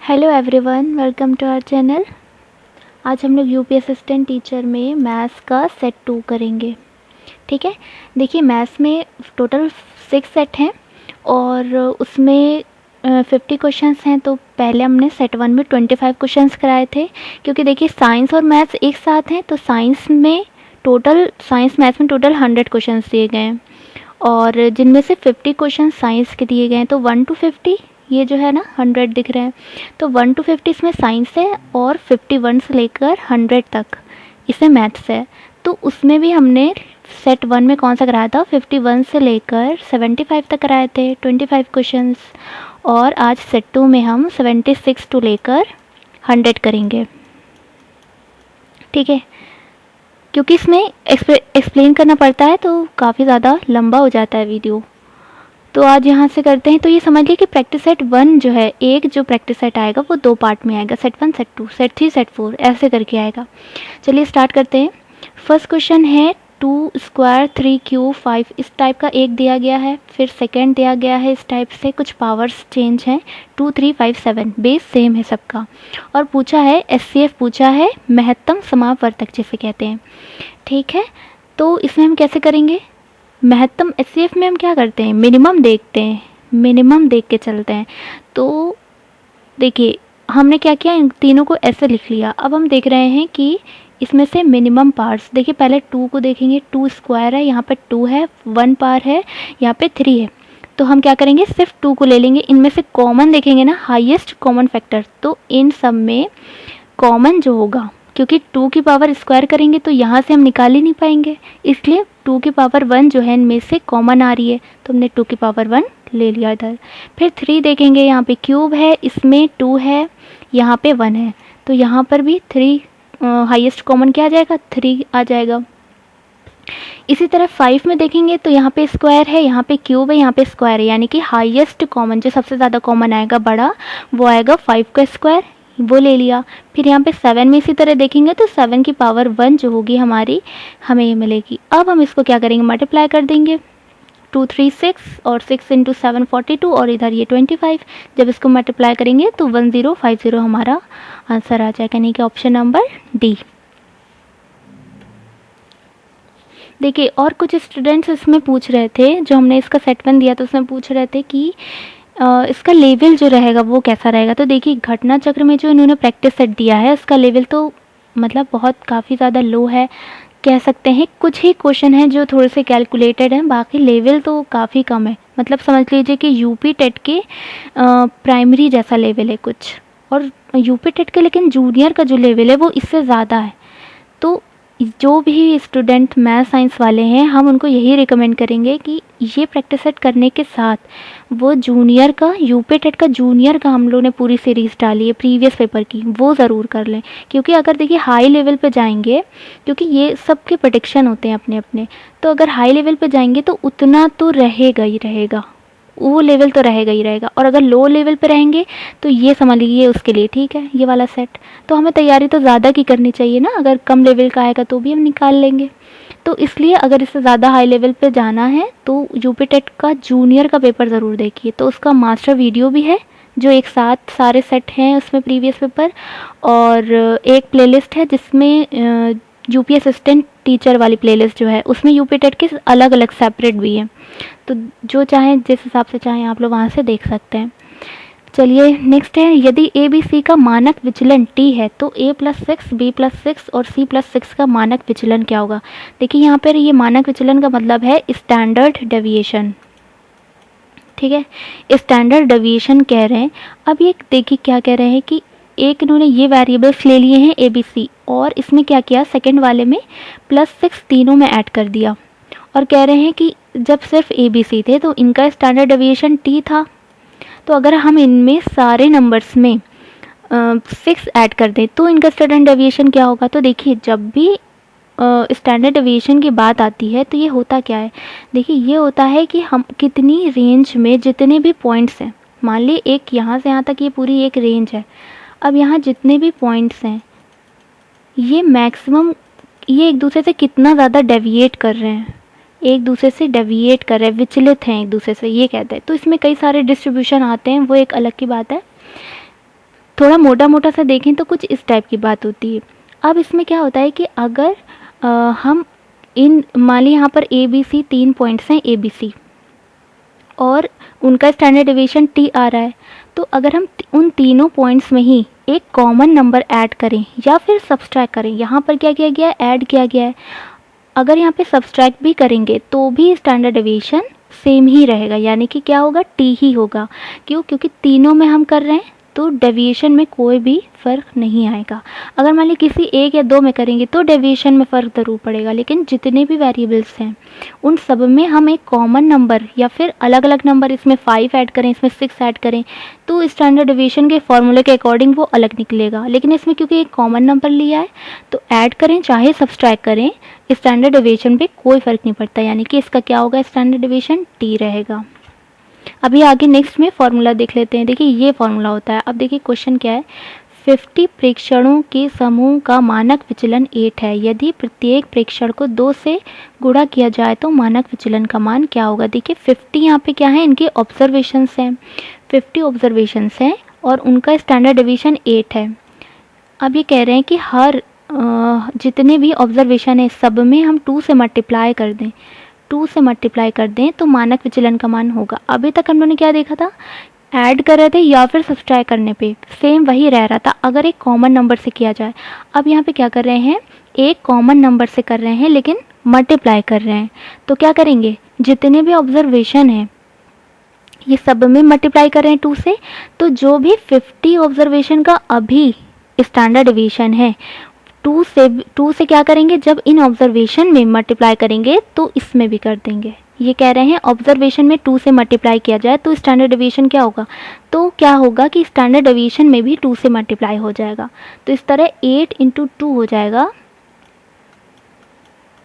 Hello everyone, welcome to our channel. आज हम लोग यूपी असिस्टेंट टीचर में मैथ्स का सेट 2 करेंगे। ठीक है, देखिए मैथ्स में टोटल 6 सेट हैं और उसमें 50 क्वेश्चंस हैं। तो पहले हमने सेट 1 में 25 क्वेश्चंस कराए थे, क्योंकि देखिए साइंस और मैथ्स एक साथ हैं। तो साइंस मैथ्स में टोटल 100 क्वेश्चंस दिए गए हैं और जिनमें से 50 क्वेश्चन साइंस के दिए गए हैं। तो 1 to 50 ये जो है ना 100 दिख रहे हैं, तो 1 to 50 इसमें साइंस है और 51 से लेकर 100 तक इसमें मैथ्स है। तो उसमें भी हमने सेट 1 में कौन सा कराया था, 51 से लेकर 75 तक कराए थे 25 क्वेश्चंस। और आज सेट 2 में हम 76 टू लेकर 100 करेंगे। ठीक है, क्योंकि इसमें एक्सप्लेन करना पड़ता है तो काफ़ी ज़्यादा लंबा हो जाता है वीडियो। तो आज यहाँ से करते हैं। तो ये समझ लीजिए कि प्रैक्टिस सेट 1 जो है, एक जो प्रैक्टिस सेट आएगा वो 2 पार्ट में आएगा, सेट 1 सेट 2 सेट 3 सेट 4 ऐसे करके आएगा। चलिए स्टार्ट करते हैं। फर्स्ट क्वेश्चन है 2 स्क्वायर 3 क्यूब 5, इस टाइप का एक दिया गया है। फिर सेकेंड दिया गया है इस टाइप से, कुछ पावर्स चेंज हैं, 2 3 5 7, बेस सेम है सबका। और पूछा है SCF पूछा है, महत्तम समापवर्तक जिसे कहते हैं। ठीक है, तो इसमें हम कैसे करेंगे, महत्तम SCF में हम क्या करते हैं, मिनिमम देखते हैं, मिनिमम देख के चलते हैं। तो देखिए हमने क्या किया, इन तीनों को ऐसे लिख लिया। अब हम देख रहे हैं कि इसमें से मिनिमम पार्ट्स, देखिए पहले 2 को देखेंगे, 2 स्क्वायर है, यहाँ पे 2 है, 1 पार है, यहाँ पे 3 है। तो हम क्या करेंगे, सिर्फ 2 को ले लेंगे। इनमें से कॉमन देखेंगे ना, हाईएस्ट कॉमन फैक्टर, तो इन सब में कॉमन जो होगा, क्योंकि 2 की पावर स्क्वायर करेंगे तो यहाँ से हम निकाल ही नहीं पाएंगे, इसलिए 2 की पावर 1 जो है इनमें से कॉमन आ रही है, तो हमने 2 की पावर 1 ले लिया इधर। फिर 3 देखेंगे, यहाँ पे क्यूब है, इसमें 2 है, यहाँ पे 1 है, तो यहाँ पर भी 3 हाईएस्ट कॉमन क्या आ जाएगा, 3 आ जाएगा। इसी तरह 5 में देखेंगे तो यहाँ पे स्क्वायर है, यहाँ पे क्यूब है, यहाँ पे स्क्वायर है, यानी कि हाईएस्ट कॉमन जो सबसे ज़्यादा कॉमन आएगा बड़ा, वो आएगा 5 का स्क्वायर, वो ले लिया। फिर यहाँ पे 7 में इसी तरह देखेंगे तो 7 की पावर 1 जो होगी हमारी, हमें ये मिलेगी। अब हम इसको क्या करेंगे, मल्टीप्लाई कर देंगे, 2 3 6 और 6 इंटू 7 42 और इधर ये 25। जब इसको मल्टीप्लाई करेंगे तो 1050 हमारा आंसर आ जाएगा, यानी कि ऑप्शन नंबर डी। देखिए और कुछ स्टूडेंट्स इसमें पूछ रहे थे, जो हमने इसका सेट 1 दिया तो उसमें पूछ रहे थे कि इसका लेवल जो रहेगा वो कैसा रहेगा। तो देखिए घटना चक्र में जो इन्होंने प्रैक्टिस सेट दिया है उसका लेवल तो मतलब बहुत काफ़ी ज़्यादा लो है कह सकते हैं। कुछ ही क्वेश्चन हैं जो थोड़े से कैलकुलेटेड हैं, बाकी लेवल तो काफ़ी कम है। मतलब समझ लीजिए कि यूपी टेट के प्राइमरी जैसा लेवल है कुछ, और यूपी टेट के लेकिन जूनियर का जो लेवल है वो इससे ज़्यादा है। तो जो भी स्टूडेंट मैथ साइंस वाले हैं, हम उनको यही रिकमेंड करेंगे कि ये प्रैक्टिस सेट करने के साथ वो जूनियर का, यूपी टेट का जूनियर का हम लोग ने पूरी सीरीज़ डाली है प्रीवियस पेपर की, वो ज़रूर कर लें। क्योंकि अगर देखिए हाई लेवल पे जाएंगे, क्योंकि ये सबके प्रेडिक्शन होते हैं अपने अपने, तो अगर हाई लेवल पे जाएंगे तो उतना तो रहेगा ही रहेगा, वो लेवल तो रहेगा ही रहेगा। और अगर लो लेवल पे रहेंगे तो ये समझ लीजिए उसके लिए ठीक है ये वाला सेट। तो हमें तैयारी तो ज़्यादा की करनी चाहिए ना, अगर कम लेवल का आएगा तो भी हम निकाल लेंगे। तो इसलिए अगर इससे ज़्यादा हाई लेवल पे जाना है तो यूपी टेट का जूनियर का पेपर ज़रूर देखिए। तो उसका मास्टर वीडियो भी है जो एक साथ सारे सेट हैं उसमें प्रीवियस पेपर, और एक प्लेलिस्ट है जिसमें यूपी असिस्टेंट टीचर वाली प्लेलिस्ट जो है उसमें यूपी टेट के अलग अलग सेपरेट भी हैं। तो जो चाहें जिस हिसाब से चाहें आप लोग वहाँ से देख सकते हैं। चलिए नेक्स्ट है, यदि ABC का मानक विचलन T है तो A+6 B+6 और C+6 का मानक विचलन क्या होगा। देखिए यहाँ पर ये मानक विचलन का मतलब है स्टैंडर्ड डेविएशन। ठीक है, स्टैंडर्ड डेविएशन कह रहे हैं। अब ये देखिए क्या कह रहे हैं कि एक इन्होंने ये वेरिएबल्स ले लिए हैं ABC, और इसमें क्या किया, सेकंड वाले में +6 तीनों में ऐड कर दिया, और कह रहे हैं कि जब सिर्फ ABC थे तो इनका स्टैंडर्ड डेविएशन T था। तो अगर हम इनमें सारे नंबर्स में 6 ऐड कर दें तो इनका स्टैंडर्ड डेविएशन क्या होगा। तो देखिए जब भी स्टैंडर्ड डेविएशन की बात आती है तो ये होता क्या है, देखिए ये होता है कि हम कितनी रेंज में जितने भी पॉइंट्स हैं, मान ली एक यहाँ से यहाँ तक ये पूरी एक रेंज है, अब यहाँ जितने भी पॉइंट्स हैं ये मैक्सिमम, ये एक दूसरे से कितना ज़्यादा डेविएट कर रहे हैं, एक दूसरे से डेविएट कर रहे हैं, विचलित हैं एक दूसरे से, ये कहते हैं। तो इसमें कई सारे डिस्ट्रीब्यूशन आते हैं, वो एक अलग की बात है। थोड़ा मोटा मोटा सा देखें तो कुछ इस टाइप की बात होती है। अब इसमें क्या होता है कि अगर हम इन मान ली यहाँ पर ए बी सी 3 पॉइंट्स हैं, ए बी सी, और उनका स्टैंडर्ड डेविएशन टी आ रहा है, तो अगर हम उन तीनों पॉइंट्स में ही एक कॉमन नंबर ऐड करें या फिर सब्सट्रैक्ट करें, यहाँ पर क्या किया गया है, ऐड किया गया है, अगर यहाँ पे सब्सट्रैक्ट भी करेंगे तो भी स्टैंडर्ड डेविएशन सेम ही रहेगा, यानी कि क्या होगा, टी ही होगा। क्यों? क्योंकि तीनों में हम कर रहे हैं तो डेविएशन में कोई भी फ़र्क नहीं आएगा। अगर मान ली किसी एक या दो में करेंगे तो डेविएशन में फ़र्क ज़रूर पड़ेगा, लेकिन जितने भी वेरिएबल्स हैं उन सब में हम एक कॉमन नंबर या फिर अलग अलग नंबर, इसमें 5 ऐड करें, इसमें 6 ऐड करें, तो स्टैंडर्ड डेविएशन के फॉर्मूले के अकॉर्डिंग वो अलग निकलेगा। लेकिन इसमें क्योंकि एक कॉमन नंबर लिया है तो ऐड करें चाहे सब्सट्रैक्ट करें, स्टैंडर्ड डेविएशन पे कोई फ़र्क नहीं पड़ता, यानी कि इसका क्या होगा, स्टैंडर्ड डेविएशन टी रहेगा। अभी आगे नेक्स्ट में फॉर्मूला देख लेते हैं। देखिए ये फॉर्मूला होता है। अब देखिए क्वेश्चन क्या है, 50 प्रेक्षणों के समूह का मानक विचलन 8 है, यदि प्रत्येक प्रेक्षण को 2 से गुणा किया जाए तो मानक विचलन का मान क्या होगा। देखिए 50 यहाँ पे क्या है, इनके ऑब्जर्वेशंस हैं, 50 ऑब्जर्वेशंस हैं और उनका स्टैंडर्ड डेविएशन 8 है। अब ये कह रहे हैं कि हर जितने भी ऑब्जर्वेशन है सब में हम 2 से मल्टीप्लाई कर दें, 2 से मल्टीप्लाई कर दें तो मानक विचलन का मान होगा। अभी तक हम लोगों ने क्या देखा था, ऐड कर रहे थे या फिर सब्सट्रैक्ट करने पे सेम वही रह रहा था अगर एक कॉमन नंबर से किया जाए। अब यहाँ पे क्या कर रहे हैं, एक कॉमन नंबर से कर रहे हैं लेकिन मल्टीप्लाई कर रहे हैं, तो क्या करेंगे, जितने भी ऑब्जर्वेशन हैं ये सब में मल्टीप्लाई कर रहे हैं 2 से, तो जो भी 50 ऑब्जर्वेशन का अभी स्टैंडर्ड डेविएशन है 2 से क्या करेंगे, जब इन ऑब्जर्वेशन में मल्टीप्लाई करेंगे तो इसमें भी कर देंगे। ये कह रहे हैं ऑब्जर्वेशन में 2 से मल्टीप्लाई किया जाए तो स्टैंडर्ड डेविएशन क्या होगा, तो क्या होगा कि स्टैंडर्ड डेविएशन में भी 2 से मल्टीप्लाई हो जाएगा। तो इस तरह 8 × 2 हो जाएगा,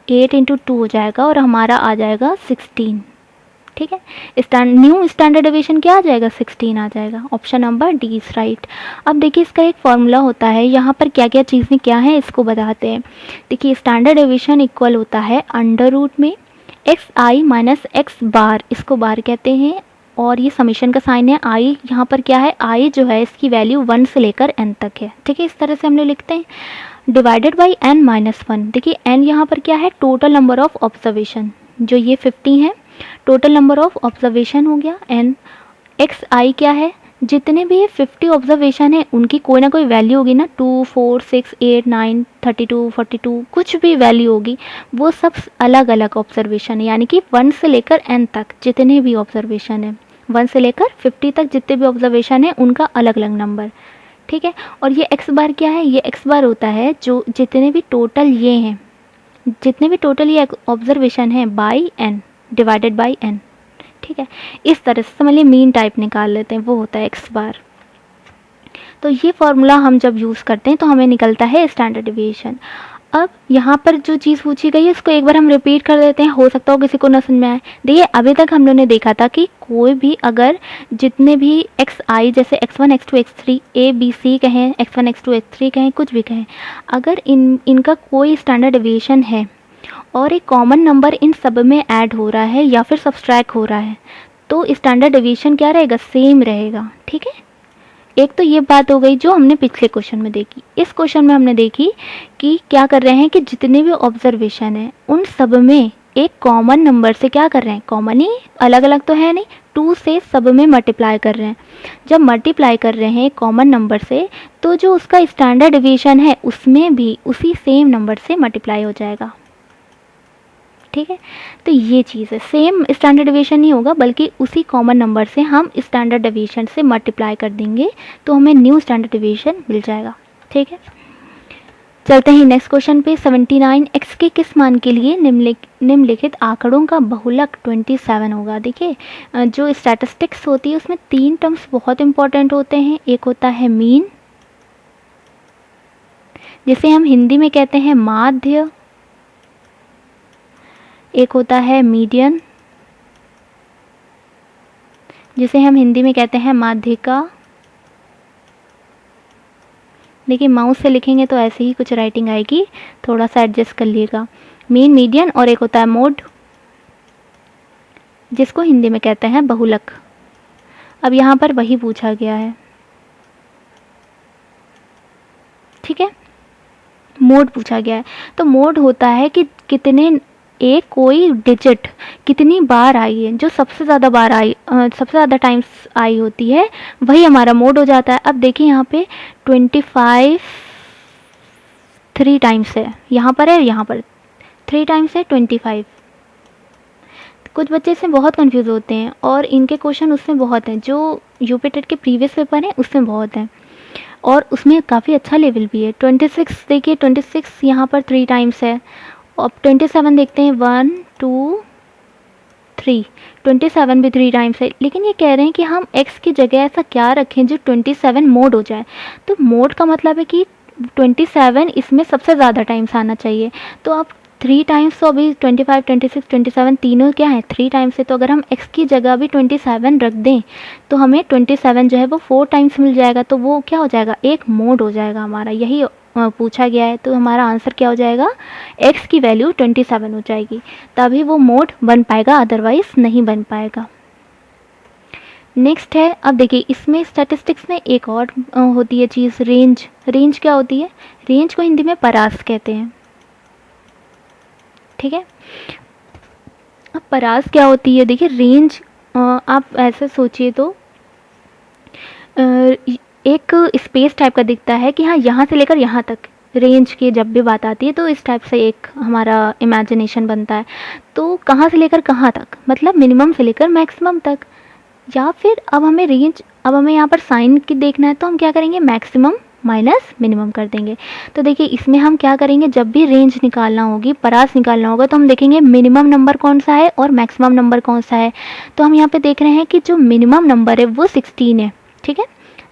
8 × 2 हो जाएगा और हमारा आ जाएगा 16। ठीक है, न्यू स्टैंडर्ड डेविएशन क्या आ जाएगा, 16 आ जाएगा। Option number D is right. अब देखिए इसका एक फॉर्मूला होता है, यहाँ पर क्या क्या चीज़ें क्या हैं इसको बताते हैं। देखिए स्टैंडर्ड डेविएशन इक्वल होता है अंडर रूट में xi माइनस एक्स बार, इसको बार कहते हैं, और ये समीशन का साइन है। i यहाँ पर क्या है, i जो है इसकी वैल्यू 1 से लेकर n तक है। ठीक है, इस तरह से हम लोग लिखते हैं, डिवाइडेड बाई n-1। देखिए n यहाँ पर क्या है, टोटल नंबर ऑफ ऑब्जर्वेशन, जो ये 50 है टोटल नंबर ऑफ ऑब्जर्वेशन हो गया। एन एक्स आई क्या है, जितने भी ये 50 ऑब्जर्वेशन है उनकी कोई ना कोई वैल्यू होगी ना, 2, 4, 6, 8, 9, 32, 42 कुछ भी वैल्यू होगी, वो सब अलग अलग ऑब्जर्वेशन है, यानी कि 1 से लेकर n तक जितने भी ऑब्जर्वेशन है, 1 से लेकर 50 तक जितने भी ऑब्जर्वेशन है उनका अलग अलग नंबर। ठीक है, और ये एक्स बार क्या है, ये एक्स बार होता है जो जितने भी टोटल ये हैं, जितने भी टोटल ये ऑब्जर्वेशन है by n divided by n। ठीक है, इस तरह से समझ लिए मीन टाइप निकाल लेते हैं, वो होता है एक्स बार। तो ये फॉर्मूला हम जब यूज़ करते हैं तो हमें निकलता है स्टैंडर्ड डेविएशन। अब यहाँ पर जो चीज़ पूछी गई है उसको एक बार हम रिपीट कर देते हैं, हो सकता हो किसी को न समझ में आए। देखिए अभी तक हम लोगों ने देखा था कि कोई भी अगर जितने भी एक्स आई, जैसे x1 x2 x3 a b c कहें, x1 x2 x3 कहें, कुछ भी कहें, अगर इनका कोई स्टैंडर्ड डेविएशन है और एक कॉमन नंबर इन सब में ऐड हो रहा है या फिर सब्सट्रैक्ट हो रहा है तो स्टैंडर्ड डेविएशन क्या रहेगा, सेम रहेगा। ठीक है, एक तो ये बात हो गई जो हमने पिछले क्वेश्चन में देखी। इस क्वेश्चन में हमने देखी कि क्या कर रहे हैं कि जितने भी ऑब्जर्वेशन है उन सब में एक कॉमन नंबर से क्या कर रहे हैं, कॉमन ही, अलग अलग तो है नहीं, 2 से सब में मल्टीप्लाई कर रहे हैं। जब मल्टीप्लाई कर रहे हैं कॉमन नंबर से तो जो उसका स्टैंडर्ड डेविएशन है उसमें भी उसी सेम नंबर से मल्टीप्लाई हो जाएगा। ठीक है, तो ये चीज़ है, सेम स्टैंडर्ड डेविएशन नहीं होगा बल्कि उसी कॉमन नंबर से हम स्टैंडर्ड डेविएशन से मल्टीप्लाई कर देंगे तो हमें न्यू स्टैंडर्ड डेविएशन मिल जाएगा। ठीक है, चलते हैं नेक्स्ट क्वेश्चन पे। 79 x के किस मान के लिए निम्नलिखित आंकड़ों का बहुलक 27 होगा। देखिए जो स्टैटिस्टिक्स होती है उसमें 3 टर्म्स बहुत इंपॉर्टेंट होते हैं। एक होता है मीन, जिसे हम हिंदी में कहते हैं माध्य, एक होता है मीडियन, जिसे हम हिंदी में कहते हैं माध्यिका। देखिए माउस से लिखेंगे तो ऐसे ही कुछ राइटिंग आएगी, थोड़ा सा एडजस्ट कर लीजिएगा। मीन, मीडियन और एक होता है मोड, जिसको हिंदी में कहते हैं बहुलक। अब यहाँ पर वही पूछा गया है। ठीक है, मोड पूछा गया है। तो मोड होता है कि कितने एक कोई डिजिट कितनी बार आई है, जो सबसे ज़्यादा बार आई सबसे ज़्यादा टाइम्स आई होती है वही हमारा मोड हो जाता है। अब देखिए यहाँ पे 25 3 टाइम्स है, यहाँ पर है, यहाँ पर 3 टाइम्स है 25। कुछ बच्चे इसमें बहुत कंफ्यूज होते हैं और इनके क्वेश्चन उसमें बहुत हैं, जो यूपी टेट के प्रीवियस पेपर हैं उसमें बहुत हैं और उसमें काफ़ी अच्छा लेवल भी है। 26 देखिए, 26 यहाँ पर 3 टाइम्स है। अब 27 देखते हैं, 1 2 3, 27 भी 3 टाइम्स है। लेकिन ये कह रहे हैं कि हम x की जगह ऐसा क्या रखें जो 27 मोड हो जाए। तो मोड का मतलब है कि 27 इसमें सबसे ज़्यादा टाइम्स आना चाहिए। तो आप 3 टाइम्स, तो अभी 25 26 27 तीनों क्या है 3 टाइम्स है। तो अगर हम x की जगह भी 27 रख दें तो हमें 27 जो है वो 4 टाइम्स मिल जाएगा। तो वो क्या हो जाएगा, एक मोड हो जाएगा हमारा, यही पूछा गया है। तो हमारा आंसर क्या हो जाएगा, x की वैल्यू 27 हो जाएगी, तभी वो मोड बन पाएगा, अदरवाइज नहीं बन पाएगा। नेक्स्ट है, अब देखिए इसमें स्टैटिस्टिक्स में एक और होती है चीज़, रेंज। रेंज क्या होती है, रेंज को हिंदी में परास कहते हैं। ठीक है, अब परास क्या होती है, देखिए रेंज आप ऐसे सोचिए तो एक स्पेस टाइप का दिखता है कि हाँ यहाँ से लेकर यहाँ तक रेंज की जब भी बात आती है तो इस टाइप से एक हमारा इमेजिनेशन बनता है। तो कहाँ से लेकर कहाँ तक, मतलब मिनिमम से लेकर मैक्सिमम तक। या फिर अब हमें रेंज, अब हमें यहाँ पर साइन की देखना है तो हम क्या करेंगे, मैक्सिमम माइनस मिनिमम कर देंगे। तो देखिए इसमें हम क्या करेंगे, जब भी रेंज निकालना होगी, परास निकालना होगा, तो हम देखेंगे मिनिमम नंबर कौन सा है और मैक्सिमम नंबर कौन सा है। तो हम यहाँ पे देख रहे हैं कि जो मिनिमम नंबर है वो 16 है। ठीक है,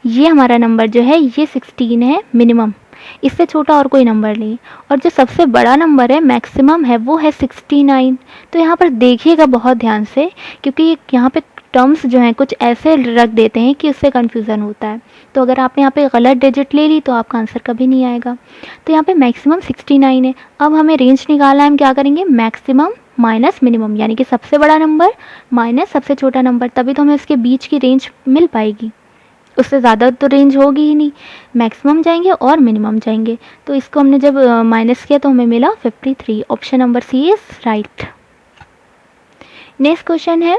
ये हमारा नंबर जो है ये 16 है मिनिमम, इससे छोटा और कोई नंबर नहीं। और जो सबसे बड़ा नंबर है मैक्सिमम है वो है 69। तो यहाँ पर देखिएगा बहुत ध्यान से, क्योंकि यहाँ पे टर्म्स जो हैं कुछ ऐसे रख देते हैं कि उससे कन्फ्यूज़न होता है। तो अगर आपने यहाँ पे गलत डिजिट ले ली तो आपका आंसर कभी नहीं आएगा। तो यहाँ पे मैक्सिमम 69 है। अब हमें रेंज निकालना है, हम क्या करेंगे, मैक्सिमम माइनस मिनिमम, यानी कि सबसे बड़ा नंबर माइनस सबसे छोटा नंबर, तभी तो हमें इसके बीच की रेंज मिल पाएगी। उससे ज़्यादा तो रेंज होगी ही नहीं, मैक्सिमम जाएंगे और मिनिमम जाएंगे। तो इसको हमने जब माइनस किया तो हमें मिला 53। Option number c is right. Next question है,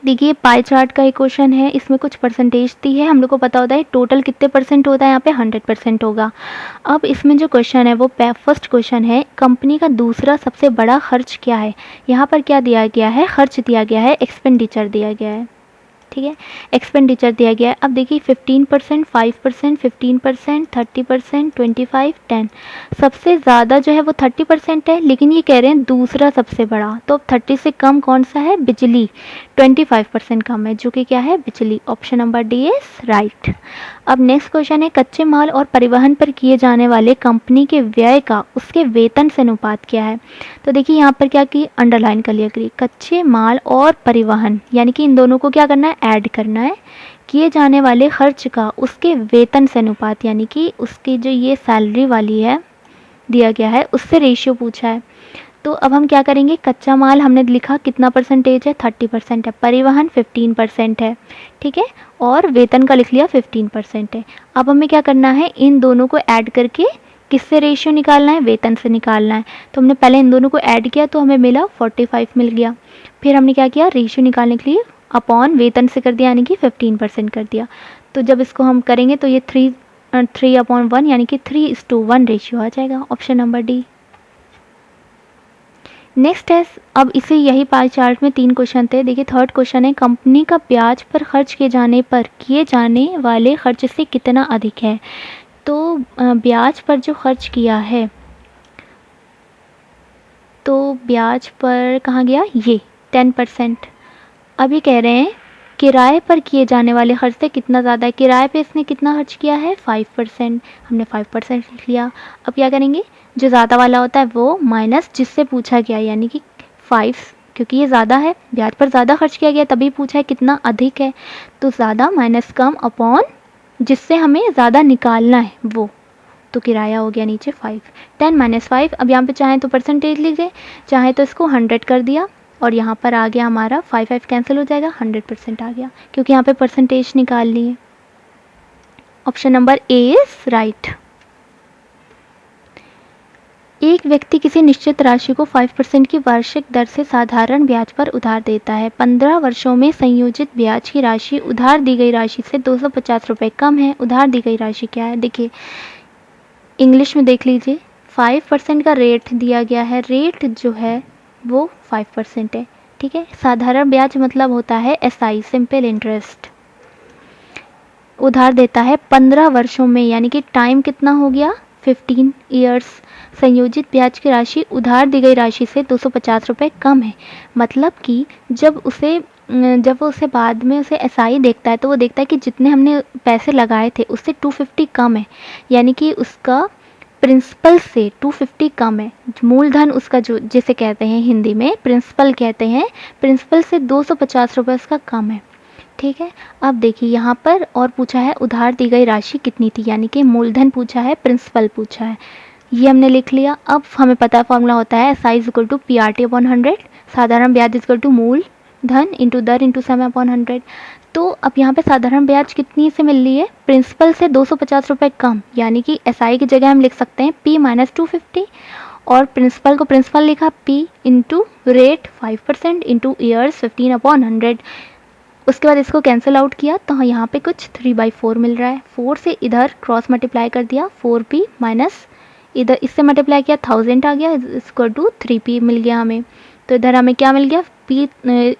देखिए पाई चार्ट का एक क्वेश्चन है, इसमें कुछ परसेंटेज दी है। हम लोग को पता होता है टोटल कितने परसेंट होता है, यहाँ पे 100% होगा। अब इसमें जो क्वेश्चन है वो फर्स्ट क्वेश्चन है, कंपनी का दूसरा सबसे बड़ा खर्च क्या है। यहाँ पर क्या दिया गया है, खर्च दिया गया है, एक्सपेंडिचर दिया गया है। ठीक है, एक्सपेंडिचर दिया गया है। अब देखिए 15%, 5%, 15%, 30%, 25, 10। सबसे ज़्यादा जो है वो 30% है, लेकिन ये कह रहे हैं दूसरा सबसे बड़ा। तो अब 30 से कम कौन सा है, बिजली। 25% कम है, जो कि क्या है, बिजली। Option number D is right. अब नेक्स्ट क्वेश्चन है, कच्चे माल और परिवहन पर किए जाने वाले कंपनी के व्यय का उसके वेतन से अनुपात क्या है। तो देखिए यहाँ पर क्या की अंडरलाइन कर लिया करिए, कच्चे माल और परिवहन, यानी कि इन दोनों को क्या करना है, ऐड करना है। किए जाने वाले खर्च का उसके वेतन से अनुपात, यानी कि उसकी जो ये सैलरी वाली है दिया गया है उससे रेशियो पूछा है। तो अब हम क्या करेंगे, कच्चा माल हमने लिखा कितना परसेंटेज है, 30% है। परिवहन 15% है। ठीक है, और वेतन का लिख लिया 15% है। अब हमें क्या करना है, इन दोनों को ऐड करके किससे रेशियो निकालना है, वेतन से निकालना है। तो हमने पहले इन दोनों को ऐड किया तो हमें मिला 45 मिल गया। फिर हमने क्या किया, रेशियो निकालने के लिए अपॉन वेतन से कर दिया, यानी कि 15% कर दिया। तो जब इसको हम करेंगे तो ये 3/1 यानी कि 3:1 रेशियो आ जाएगा। Option number D. नेक्स्ट है, अब इसे यही पाई चार्ट में 3 क्वेश्चन थे। देखिए थर्ड क्वेश्चन है, कंपनी का ब्याज पर खर्च किए जाने वाले खर्च से कितना अधिक है। तो ब्याज पर जो खर्च किया है, तो ब्याज पर कहाँ गया, ये 10%। अब ये कह रहे हैं किराए पर किए जाने वाले खर्च से कितना ज़्यादा है। किराए पे इसने कितना खर्च किया है, 5%। हमने 5% लिख लिया। अब क्या करेंगे, जो ज़्यादा वाला होता है वो माइनस जिससे पूछा गया, यानी कि 5, क्योंकि ये ज़्यादा है, ब्याज पर ज़्यादा खर्च किया गया तभी पूछा है कितना अधिक है। तो ज़्यादा माइनस कम अपॉन जिससे हमें ज़्यादा निकालना है वो, तो किराया हो गया नीचे 5। 10 - 5। अब यहाँ पे चाहे तो परसेंटेज लिख दें, चाहे तो इसको 100 कर दिया, और यहाँ पर आ गया हमारा 5 कैंसिल हो जाएगा, 100% आ गया, क्योंकि यहाँ पे परसेंटेज निकालनी है। Option number A is right. एक व्यक्ति किसी निश्चित राशि को 5% की वार्षिक दर से साधारण ब्याज पर उधार देता है। 15 वर्षों में संयोजित ब्याज की राशि उधार दी गई राशि से 250 रुपये कम है। उधार दी गई राशि क्या है? देखिए इंग्लिश में देख लीजिए, 5% का रेट दिया गया है। रेट जो है वो 5% है, ठीक है। साधारण ब्याज मतलब होता है SI, सिंपल इंटरेस्ट। उधार देता है 15 वर्षों में, यानी कि टाइम कितना हो गया? 15 ईयर्स। संयोजित ब्याज की राशि उधार दी गई राशि से 250 रुपये कम है। मतलब कि जब वो उसे बाद में उसे SI देखता है तो वो देखता है कि जितने हमने पैसे लगाए थे उससे 250 कम है, यानी कि उसका प्रिंसिपल से 250 कम है। मूलधन उसका जो जिसे कहते हैं हिंदी में प्रिंसिपल कहते हैं, प्रिंसिपल से 250 रुपये उसका कम है, ठीक है। अब देखिए यहाँ पर और पूछा है उधार दी गई राशि कितनी थी, यानी कि मूलधन पूछा है, प्रिंसिपल पूछा है, ये हमने लिख लिया। अब हमें पता है फॉर्मूला होता है SI is equal to PRT upon 100, साधारण ब्याज इज इक्वल टू मूल धन इंटू दर इंटू समय अपॉन 100। तो अब यहाँ पे साधारण ब्याज कितनी से मिल रही है? प्रिंसिपल से 250 रुपये कम, यानी कि SI की जगह हम लिख सकते हैं P माइनस 250, और प्रिंसिपल को प्रिंसिपल लिखा P into rate 5% into years 15 upon 100। उसके बाद इसको कैंसिल आउट किया तो यहाँ पे कुछ 3/4 मिल रहा है। 4 से इधर क्रॉस मल्टीप्लाई कर दिया, 4P माइनस इधर इससे मल्टीप्लाई किया 1000 आ गया, इसको टू 3P मिल गया हमें। तो इधर हमें क्या मिल गया? P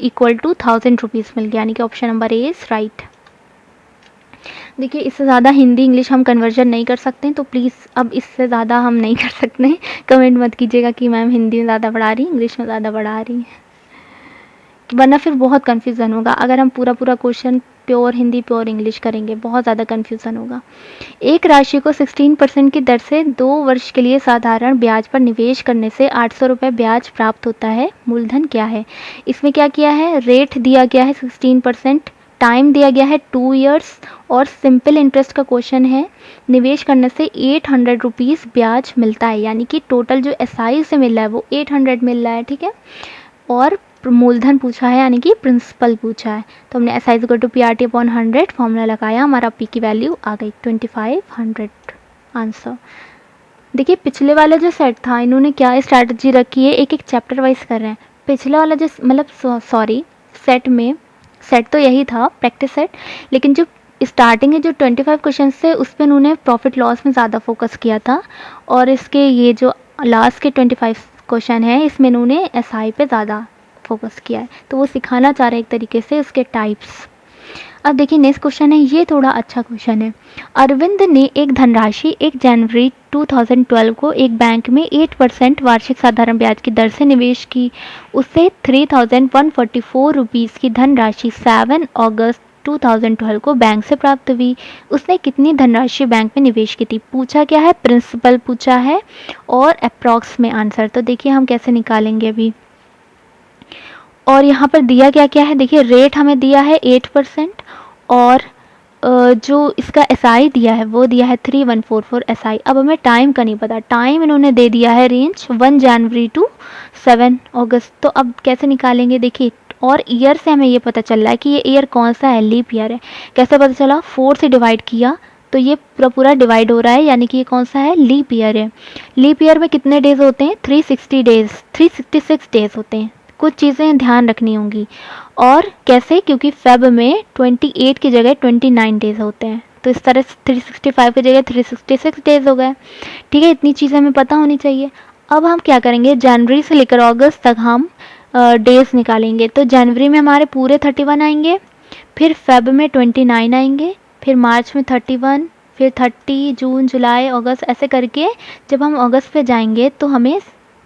इक्वल टू 1000 रुपीज़ मिल गया, यानी कि option number A is right. देखिए इससे ज़्यादा हिंदी इंग्लिश हम कन्वर्जन नहीं कर सकते, तो प्लीज़ अब इससे ज़्यादा हम नहीं कर सकते। कमेंट मत कीजिएगा कि मैम हिंदी में ज़्यादा पढ़ा रही, इंग्लिश में ज़्यादा पढ़ा रही, वरना फिर बहुत कन्फ्यूज़न होगा। अगर हम पूरा question pure Hindi pure English करेंगे बहुत ज़्यादा कन्फ्यूज़न होगा। एक राशि को 16% की दर से 2 वर्ष के लिए साधारण ब्याज पर निवेश करने से 800 रुपये ब्याज प्राप्त होता है। मूलधन क्या है? इसमें क्या किया है? रेट दिया गया है 16%, टाइम दिया गया है 2 ईयर्स, और सिंपल इंटरेस्ट का क्वेश्चन है। निवेश करने से 800 रुपीज़ ब्याज मिलता है, यानी कि टोटल जो SI से मिल रहा है वो 800 मिल रहा है, ठीक है। और मूलधन पूछा है, यानी कि प्रिंसिपल पूछा है। तो हमने SI equal to PRT upon 100 formula लगाया, हमारा P की वैल्यू आ गई 2500 आंसर। देखिए पिछले वाला जो सेट था इन्होंने क्या स्ट्रैटेजी रखी है, एक एक चैप्टर वाइज कर रहे हैं। पिछले वाला जो मतलब सॉरी सेट तो यही था प्रैक्टिस सेट, लेकिन जो स्टार्टिंग है जो 25 क्वेश्चन थे उस पर उन्होंने प्रॉफिट लॉस में ज़्यादा फोकस किया था, और इसके ये जो लास्ट के 25 क्वेश्चन है इसमें इन्होंने SI पे ज़्यादा फोकस किया है, तो वो सिखाना चाह रहे हैं एक तरीके से उसके टाइप्स। अब देखिए नेक्स्ट क्वेश्चन है, ये थोड़ा अच्छा क्वेश्चन है। अरविंद ने एक धनराशि 1 जनवरी 2012 को एक बैंक में 8% वार्षिक साधारण ब्याज की दर से निवेश की। उसे 3144 रुपीज़ की धनराशि 7 अगस्त 2012 को बैंक से प्राप्त हुई। उसने कितनी धनराशि बैंक में निवेश की थी? पूछा क्या है? प्रिंसिपल पूछा है और अप्रॉक्स में आंसर। तो देखिए हम कैसे निकालेंगे अभी, और यहाँ पर दिया क्या क्या है? देखिए रेट हमें दिया है 8%, और जो इसका SI दिया है वो दिया है 3144 SI। अब हमें टाइम का नहीं पता, टाइम इन्होंने दे दिया है रेंज 1 जनवरी टू 7 अगस्त। तो अब कैसे निकालेंगे? देखिए और ईयर से हमें ये पता चल रहा है कि ये ईयर कौन सा है, लीप ईयर है। कैसे पता चला? 4 से डिवाइड किया तो ये पूरा डिवाइड हो रहा है, यानी कि ये कौन सा है? लीप ईयर है। लीप ईयर में कितने डेज होते हैं? 366 डेज होते हैं। कुछ चीज़ें ध्यान रखनी होंगी। और कैसे? क्योंकि फेब में 28 की जगह 29 डेज होते हैं, तो इस तरह 365 की जगह 366 डेज हो गए, ठीक है। इतनी चीज़ें हमें पता होनी चाहिए। अब हम क्या करेंगे? जनवरी से लेकर अगस्त तक हम डेज निकालेंगे। तो जनवरी में हमारे पूरे 31 आएंगे, फिर फेब में 29 आएंगे, फिर मार्च में 31, फिर 30, जून, जुलाई, अगस्त, ऐसे करके जब हम अगस्त पे जाएंगे तो हमें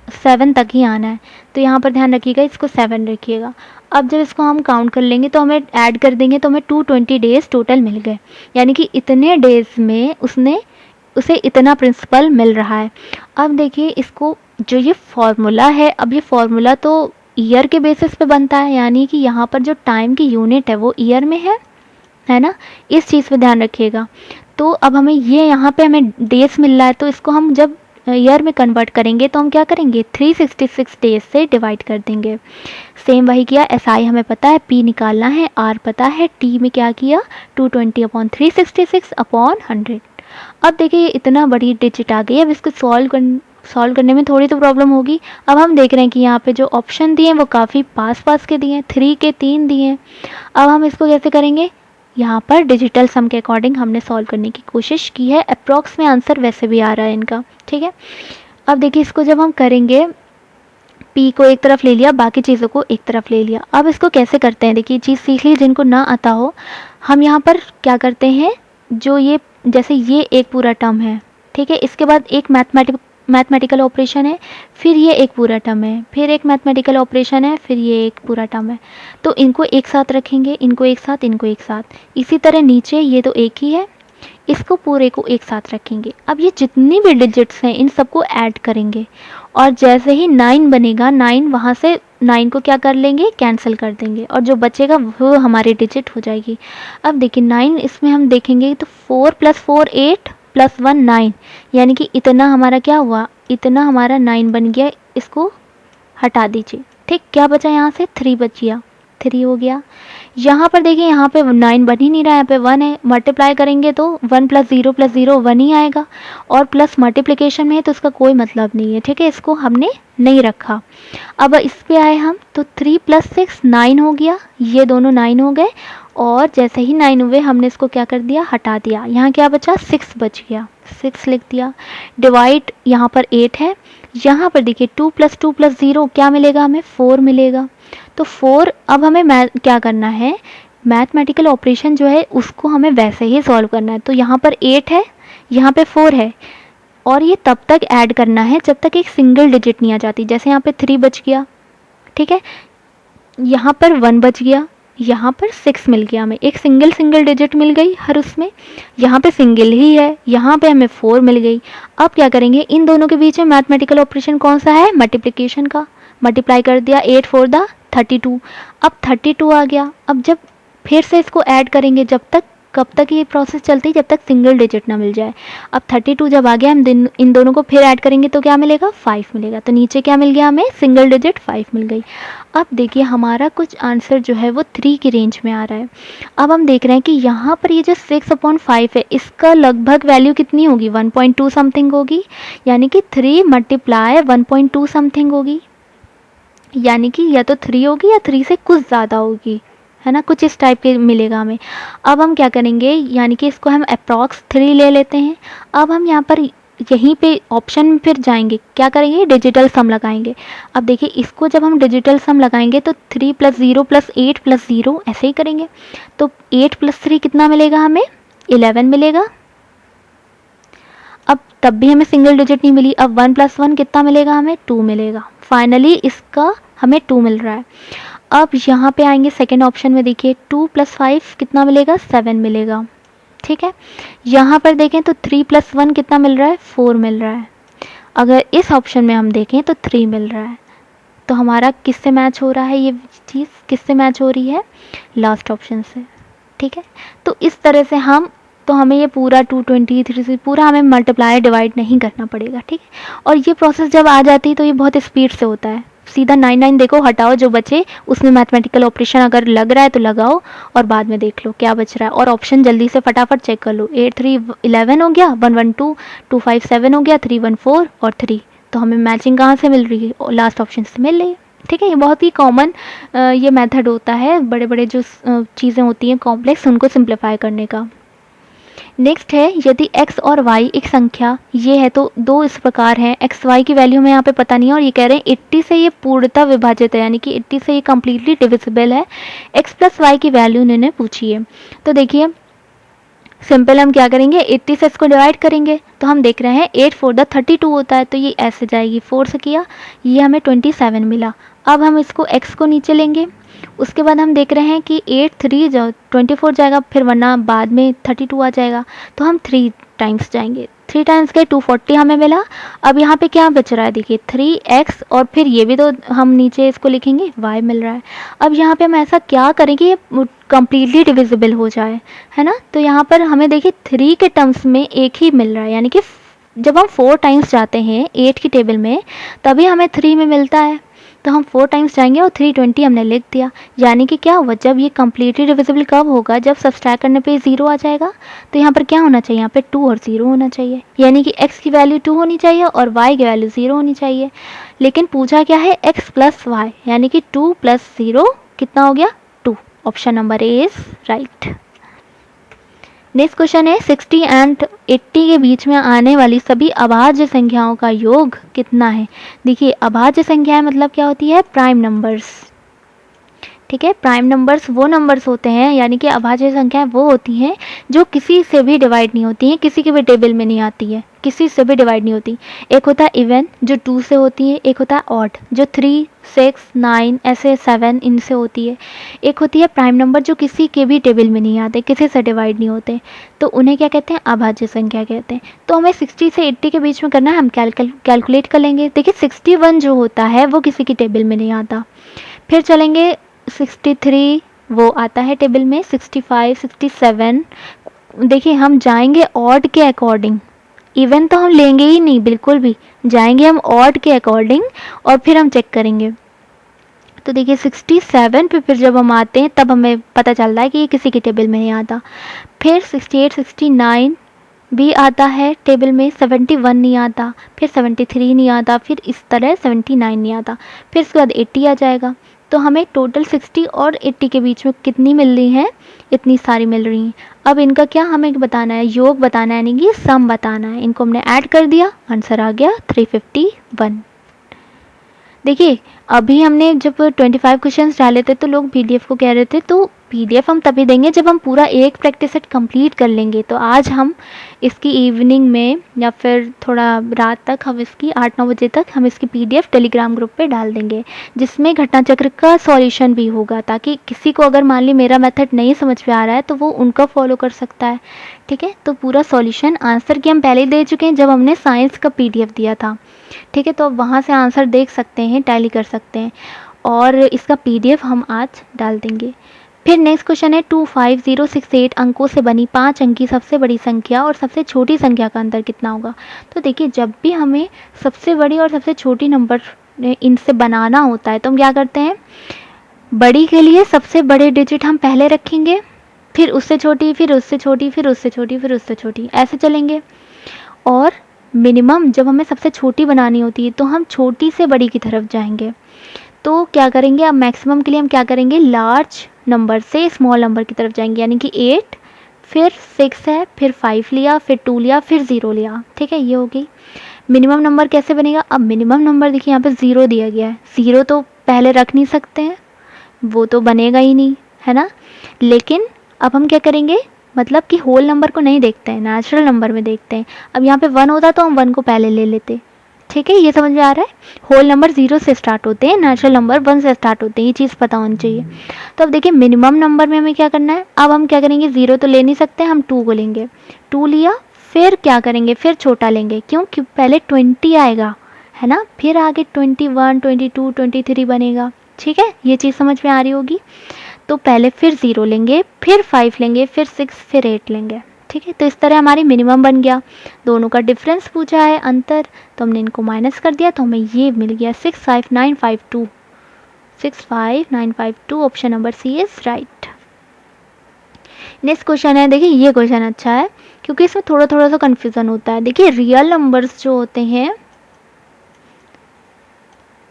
7 तक ही आना है। तो यहाँ पर ध्यान रखिएगा, इसको 7 रखिएगा। अब जब इसको हम काउंट कर लेंगे तो हमें ऐड कर देंगे तो हमें 220 डेज़ टोटल मिल गए, यानी कि इतने डेज़ में उसे इतना प्रिंसिपल मिल रहा है। अब देखिए इसको जो ये फॉर्मूला है, अब ये फॉर्मूला तो ईयर के बेसिस पे बनता है, यानी कि यहाँ पर जो टाइम की यूनिट है वो ईयर में है ना, इस चीज़ पे ध्यान रखिएगा। तो अब हमें ये यहाँ पे हमें डेज मिल रहा है, तो इसको हम जब ईयर में कन्वर्ट करेंगे तो हम क्या करेंगे? 366 डेज से डिवाइड कर देंगे। सेम वही किया, SI हमें पता है, P निकालना है, R पता है, T में क्या किया? 220 अपॉन 366 अपॉन 100। अब देखिए ये इतना बड़ी डिजिट आ गई, अब इसको सॉल्व करने में थोड़ी तो प्रॉब्लम होगी। अब हम देख रहे हैं कि यहाँ पे जो ऑप्शन दिए हैं वो काफ़ी पास पास के दिए हैं, 3 के 3 दिए हैं। अब हम इसको कैसे करेंगे, यहाँ पर डिजिटल सम के अकॉर्डिंग हमने सॉल्व करने की कोशिश की है, अप्रॉक्स में आंसर वैसे भी आ रहा है इनका, ठीक है। अब देखिए इसको जब हम करेंगे, पी को एक तरफ ले लिया, बाकी चीज़ों को एक तरफ ले लिया। अब इसको कैसे करते हैं, देखिए चीज़ सीख ली, जिनको ना आता हो हम यहाँ पर क्या करते हैं, जो ये जैसे ये एक पूरा टर्म है, ठीक है, इसके बाद एक मैथमेटिकल ऑपरेशन है, फिर ये एक पूरा टर्म है, फिर एक मैथमेटिकल ऑपरेशन है, फिर ये एक पूरा टर्म है, तो इनको एक साथ रखेंगे, इनको एक साथ, इनको एक साथ। इसी तरह नीचे ये तो एक ही है, इसको पूरे को एक साथ रखेंगे। अब ये जितनी भी डिजिट्स हैं इन सबको ऐड करेंगे, और जैसे ही 9 बनेगा, 9 वहाँ से 9 को क्या कर लेंगे, कैंसिल कर देंगे, और जो बचेगा वो हमारी डिजिट हो जाएगी। अब देखिए 9 इसमें हम देखेंगे तो 4 + 4 8 + 1 9, यानी कि इतना हमारा क्या हुआ, इतना हमारा 9 बन गया। इसको हटा दीजिए, ठीक, क्या बचा यहाँ से, 3 बच गया, 3 हो गया। यहाँ पर देखिए यहाँ पे 9 बन ही नहीं रहा है, यहाँ पे 1 है, मल्टीप्लाई करेंगे तो 1 + 0 + 0 1 ही आएगा, और प्लस मल्टीप्लिकेशन में है तो इसका कोई मतलब नहीं है, ठीक है, इसको हमने नहीं रखा। अब इस पे आए हम तो 3 + 6 9 हो गया, ये दोनों 9 हो गए, और जैसे ही 9 हुए हमने इसको क्या कर दिया, हटा दिया। यहाँ क्या बचा, 6 बच गया, 6 लिख दिया। डिवाइड यहाँ पर 8 है, यहाँ पर देखिए 2 + 2 + 0 क्या मिलेगा हमें, 4 मिलेगा। तो 4, अब हमें क्या करना है, मैथमेटिकल ऑपरेशन जो है उसको हमें वैसे ही सॉल्व करना है। तो यहाँ पर 8 है, यहाँ पे 4 है, और ये तब तक ऐड करना है जब तक एक सिंगल डिजिट नहीं आ जाती। जैसे यहाँ पे 3 बच गया, ठीक है, यहाँ पर 1 बच गया, यहाँ पर 6 मिल गया, हमें एक सिंगल डिजिट मिल गई हर उसमें। यहाँ पे सिंगल ही है, यहाँ पे हमें 4 मिल गई। अब क्या करेंगे, इन दोनों के बीच में मैथमेटिकल ऑपरेशन कौन सा है, मल्टीप्लिकेशन का। मल्टीप्लाई कर दिया, 8 4 दा 32, अब 32 आ गया। अब जब फिर से इसको ऐड करेंगे, जब तक, कब तक ये प्रोसेस चलती है, जब तक सिंगल डिजिट ना मिल जाए। अब 32 जब आ गया, हम इन दोनों को फिर ऐड करेंगे तो क्या मिलेगा, 5 मिलेगा। तो नीचे क्या मिल गया, हमें सिंगल डिजिट 5 मिल गई। अब देखिए हमारा कुछ आंसर जो है वो 3 की रेंज में आ रहा है। अब हम देख रहे हैं कि यहाँ पर ये जो 6/5 है, इसका लगभग वैल्यू कितनी होगी, 1.2 समथिंग होगी, यानी कि 3 × 1.2 समथिंग होगी, यानी कि या तो 3 होगी या 3 से कुछ ज़्यादा होगी, है ना, कुछ इस टाइप के मिलेगा हमें। अब हम क्या करेंगे, यानी कि इसको हम अप्रॉक्स 3 ले लेते हैं। अब हम यहाँ पर यहीं पे ऑप्शन में फिर जाएंगे, क्या करेंगे, डिजिटल सम लगाएंगे। अब देखिए इसको जब हम डिजिटल सम लगाएंगे तो 3 + 0 + 8 + 0 ऐसे ही करेंगे। तो 8 + 3 कितना मिलेगा हमें, 11 मिलेगा। अब तब भी हमें सिंगल डिजिट नहीं मिली। अब 1 + 1 कितना मिलेगा हमें, 2 मिलेगा। फाइनली इसका हमें 2 मिल रहा है। अब यहाँ पे आएंगे सेकेंड ऑप्शन में, देखिए 2 + 5 कितना मिलेगा, 7 मिलेगा, ठीक है। यहाँ पर देखें तो 3 + 1 कितना मिल रहा है, 4 मिल रहा है। अगर इस ऑप्शन में हम देखें तो 3 मिल रहा है। तो हमारा किससे मैच हो रहा है, ये चीज़ किससे मैच हो रही है, लास्ट ऑप्शन से, ठीक है। तो इस तरह से हमें ये पूरा 223 पूरा हमें मल्टीप्लाई डिवाइड नहीं करना पड़ेगा, ठीक है। और ये प्रोसेस जब आ जाती है तो ये बहुत स्पीड से होता है। सीधा 9 देखो, हटाओ, जो बचे उसमें मैथमेटिकल ऑपरेशन अगर लग रहा है तो लगाओ, और बाद में देख लो क्या बच रहा है, और ऑप्शन जल्दी से फटाफट चेक कर लो। 8 3 11 हो गया, 1 1 2 2 5 7 हो गया, 3 1 4 और 3। तो हमें मैचिंग कहाँ से मिल रही है, लास्ट ऑप्शन से मिल रही है, ठीक है। ये बहुत ही कॉमन ये मेथड होता है बड़े बड़े जो चीज़ें होती हैं कॉम्प्लेक्स, उनको सिंप्लीफाई करने का। नेक्स्ट है, यदि x और y एक संख्या ये है तो दो इस प्रकार है, x y की वैल्यू में यहाँ पे पता नहीं है, और ये कह रहे हैं 80 से ये पूर्णतः विभाजित है, यानी कि 80 से ये कम्प्लीटली डिविजिबल है। x + y की वैल्यू इन्होंने पूछी है। तो देखिए सिंपल हम क्या करेंगे, 80 से इसको डिवाइड करेंगे, तो हम देख रहे हैं 8 4 दा 32 होता है, तो ये ऐसे जाएगी, 4 से किया, ये हमें 27 मिला। अब हम इसको x को नीचे लेंगे, उसके बाद हम देख रहे हैं कि 8 3 24 जाएगा, फिर वरना बाद में 32 आ जाएगा, तो हम 3 टाइम्स जाएंगे, 3 टाइम्स गए 240 हमें मिला। अब यहाँ पे क्या बच रहा है, देखिए 3x, और फिर ये भी तो हम नीचे इसको लिखेंगे y मिल रहा है। अब यहाँ पे हम ऐसा क्या करेंगे ये कम्प्लीटली डिविजिबल हो जाए, है ना। तो यहाँ पर हमें देखिए 3 के टर्म्स में एक ही मिल रहा है, यानी कि जब हम 4 टाइम्स जाते हैं 8 की टेबल में तभी हमें 3 में मिलता है। तो हम 4 टाइम्स जाएंगे और 320 हमने लिख दिया। यानी कि क्या हुआ, जब ये कम्प्लीटली डिविजिबल कब होगा, जब सब्सट्रैक्ट करने पे 0 आ जाएगा। तो यहाँ पर क्या होना चाहिए, यहाँ पे 2 और 0 होना चाहिए, यानी कि x की वैल्यू 2 होनी चाहिए और y की वैल्यू 0 होनी चाहिए। लेकिन पूछा क्या है, x प्लस वाई, यानी कि 2 प्लस 0 कितना हो गया, 2। Option number A is right. Next question है 60 एंड 80 के बीच में आने वाली सभी अभाज्य संख्याओं का योग कितना है। देखिए अभाज्य संख्याएं मतलब क्या होती है, प्राइम नंबर्स। ठीक है, प्राइम नंबर्स वो नंबर्स होते हैं, यानी कि अभाज्य संख्याएं वो होती हैं जो किसी से भी डिवाइड नहीं होती हैं, किसी के भी टेबल में नहीं आती है, किसी से भी डिवाइड नहीं होती। एक होता है इवन जो 2 से होती है, एक होता है ऑड जो 3, 6, 9 ऐसे 7 इनसे होती है, एक होती है प्राइम नंबर जो किसी के भी टेबल में नहीं आते, किसी से डिवाइड नहीं होते, तो उन्हें क्या कहते हैं, अभाज्य संख्या कहते हैं। तो हमें 60 से 80 के बीच में करना है, हम कैलकुलेट कर लेंगे। देखिए 61 जो होता है वो किसी की टेबल में नहीं आता। फिर चलेंगे 63 वो आता है टेबल में, 65, 67। देखिए हम जाएंगे ऑड के अकॉर्डिंग, इवन तो हम लेंगे ही नहीं बिल्कुल भी, जाएंगे हम ऑड के अकॉर्डिंग और फिर हम चेक करेंगे। तो देखिए 67 पे फिर जब हम आते हैं तब हमें पता चलता है कि ये किसी की टेबल में नहीं आता। फिर 68, 69 भी आता है टेबल में, 71 नहीं आता, फिर 73 नहीं आता, फिर इस तरह 79 नहीं आता, फिर इसके बाद 80 आ जाएगा। तो हमें टोटल 60 और 80 के बीच में कितनी मिल रही हैं, इतनी सारी मिल रही हैं। अब इनका क्या हमें बताना है, योग बताना है, यानी कि सम बताना है। इनको हमने ऐड कर दिया, आंसर आ गया 351। देखिए अभी हमने जब 25 क्वेश्चंस डाले थे तो लोग पीडीएफ को कह रहे थे, तो पीडीएफ हम तभी देंगे जब हम पूरा एक प्रैक्टिस सेट कंप्लीट कर लेंगे। तो आज हम इसकी इवनिंग में या फिर थोड़ा रात तक हम इसकी 8-9 बजे तक हम इसकी पीडीएफ टेलीग्राम ग्रुप पे डाल देंगे, जिसमें घटना चक्र का सॉल्यूशन भी होगा, ताकि किसी को अगर मान ली मेरा मेथड नहीं समझ में आ रहा है तो वो उनका फॉलो कर सकता है। ठीक है, तो पूरा सॉल्यूशन आंसर की हम पहले ही दे चुके हैं जब हमने साइंस का पीडीएफ दिया था। ठीक है, तो अब वहाँ से आंसर देख सकते हैं, टैली कर सकते हैं, और इसका पीडीएफ हम आज डाल देंगे। फिर नेक्स्ट क्वेश्चन है 25068 अंकों से बनी 5 अंक की सबसे बड़ी संख्या और सबसे छोटी संख्या का अंतर कितना होगा। तो देखिए जब भी हमें सबसे बड़ी और सबसे छोटी नंबर इनसे बनाना होता है तो हम क्या करते हैं, बड़ी के लिए सबसे बड़े डिजिट हम पहले रखेंगे, फिर उससे छोटी, फिर उससे छोटी, फिर उससे छोटी, फिर उससे छोटी, ऐसे चलेंगे। और मिनिमम जब हमें सबसे छोटी बनानी होती है तो हम छोटी से बड़ी की तरफ जाएंगे। तो क्या करेंगे, अब मैक्सिमम के लिए हम क्या करेंगे, लार्ज नंबर से स्मॉल नंबर की तरफ जाएंगे, यानी कि 8, फिर 6 है, फिर 5 लिया, फिर 2 लिया, फिर 0 लिया। ठीक है, ये हो गई। मिनिमम नंबर कैसे बनेगा, अब मिनिमम नंबर देखिए यहाँ पे 0 दिया गया है, 0 तो पहले रख नहीं सकते हैं, वो तो बनेगा ही नहीं, है ना। लेकिन अब हम क्या करेंगे, मतलब कि होल नंबर को नहीं देखते हैं, नेचुरल नंबर में देखते हैं। अब यहाँ पे 1 होता तो हम 1 को पहले ले लेते। ठीक है, ये समझ में आ रहा है। होल नंबर 0 से स्टार्ट होते हैं, नेचुरल नंबर 1 से स्टार्ट होते हैं, ये चीज़ पता होनी चाहिए। तो अब देखिए मिनिमम नंबर में हमें क्या करना है, अब हम क्या करेंगे, 0 तो ले नहीं सकते, हम 2 को लेंगे, 2 लिया, फिर क्या करेंगे, फिर छोटा लेंगे, क्योंकि पहले 20 आएगा, है ना, फिर आगे 21, 22, 23 बनेगा। ठीक है, ये चीज़ समझ में आ रही होगी। तो पहले फिर 0 लेंगे, फिर 5 लेंगे, फिर 6, फिर 8 लेंगे। ठीक है, तो इस तरह हमारी मिनिमम बन गया। दोनों का डिफरेंस पूछा है, अंतर, तो हमने इनको माइनस कर दिया, तो हमें ये मिल गया 65952। 65952, option number C is right. Next question है, देखिए ये क्वेश्चन अच्छा है क्योंकि इसमें थोड़ा थोड़ा सा कन्फ्यूजन होता है। देखिए रियल नंबर्स जो होते हैं,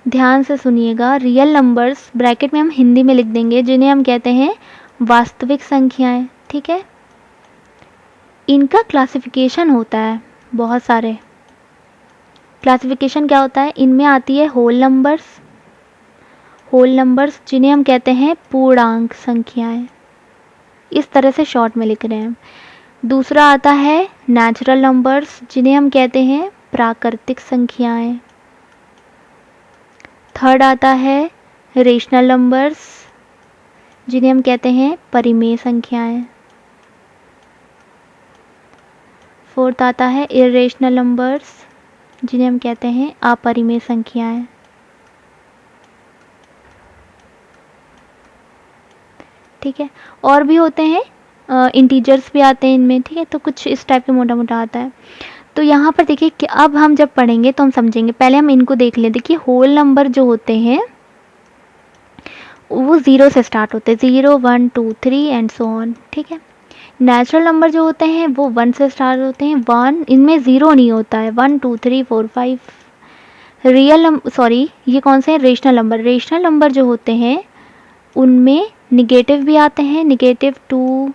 ध्यान से सुनिएगा, रियल नंबर्स ब्रैकेट में हम हिंदी में लिख देंगे, जिन्हें हम कहते हैं वास्तविक संख्याएं। ठीक है, इनका क्लासिफिकेशन होता है, बहुत सारे क्लासिफिकेशन क्या होता है, इनमें आती है होल नंबर्स, जिन्हें हम कहते हैं पूर्णांक संख्याएं, इस तरह से शॉर्ट में लिख रहे हैं। दूसरा आता है नेचुरल नंबर्स, जिन्हें हम कहते हैं प्राकृतिक संख्याएं। थर्ड आता है रेशनल नंबर्स, जिन्हें हम कहते हैं परिमेय संख्याएं। फोर्थ आता है इरेशनल नंबर्स, जिन्हें हम कहते हैं अपरिमेय संख्याएं। ठीक है, और भी होते हैं, इंटीजर्स भी आते हैं इनमें। ठीक है, तो कुछ इस टाइप के मोटा मोटा आता है। तो यहाँ पर देखिए कि अब हम जब पढ़ेंगे तो हम समझेंगे, पहले हम इनको देख लें। देखिए होल नंबर जो होते हैं वो ज़ीरो से स्टार्ट होते हैं, 0 1 2 3 एंड सो ऑन, ठीक है। नेचुरल नंबर जो होते हैं वो 1 से स्टार्ट होते हैं, 1 इनमें ज़ीरो नहीं होता है, 1 2 3 4 5। रियल नंबर, सॉरी ये कौन से हैं, रेशनल नंबर। रेशनल नंबर जो होते हैं उनमें निगेटिव भी आते हैं, -2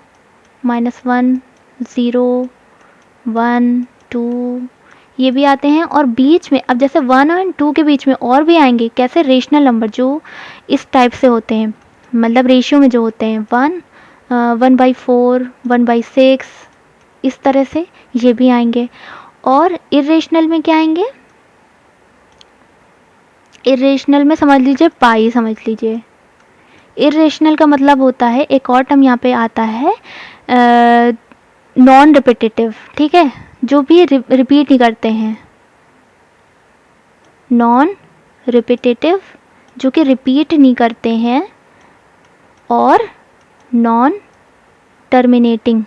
-1 0 1 2 ये भी आते हैं। और बीच में अब जैसे 1 और 2 के बीच में और भी आएंगे, कैसे, रेशनल नंबर जो इस टाइप से होते हैं, मतलब रेशियो में जो होते हैं 1/4 1/6 इस तरह से ये भी आएंगे। और इरेशनल में क्या आएंगे, इरेशनल में समझ लीजिए पाई, समझ लीजिए। इरेशनल का मतलब होता है, एक और टर्म यहाँ पे आता है, नॉन रिपीटेटिव, ठीक है, जो भी रिपीट नहीं करते हैं, नॉन रिपीटेटिव जो कि रिपीट नहीं करते हैं, और नॉन टर्मिनेटिंग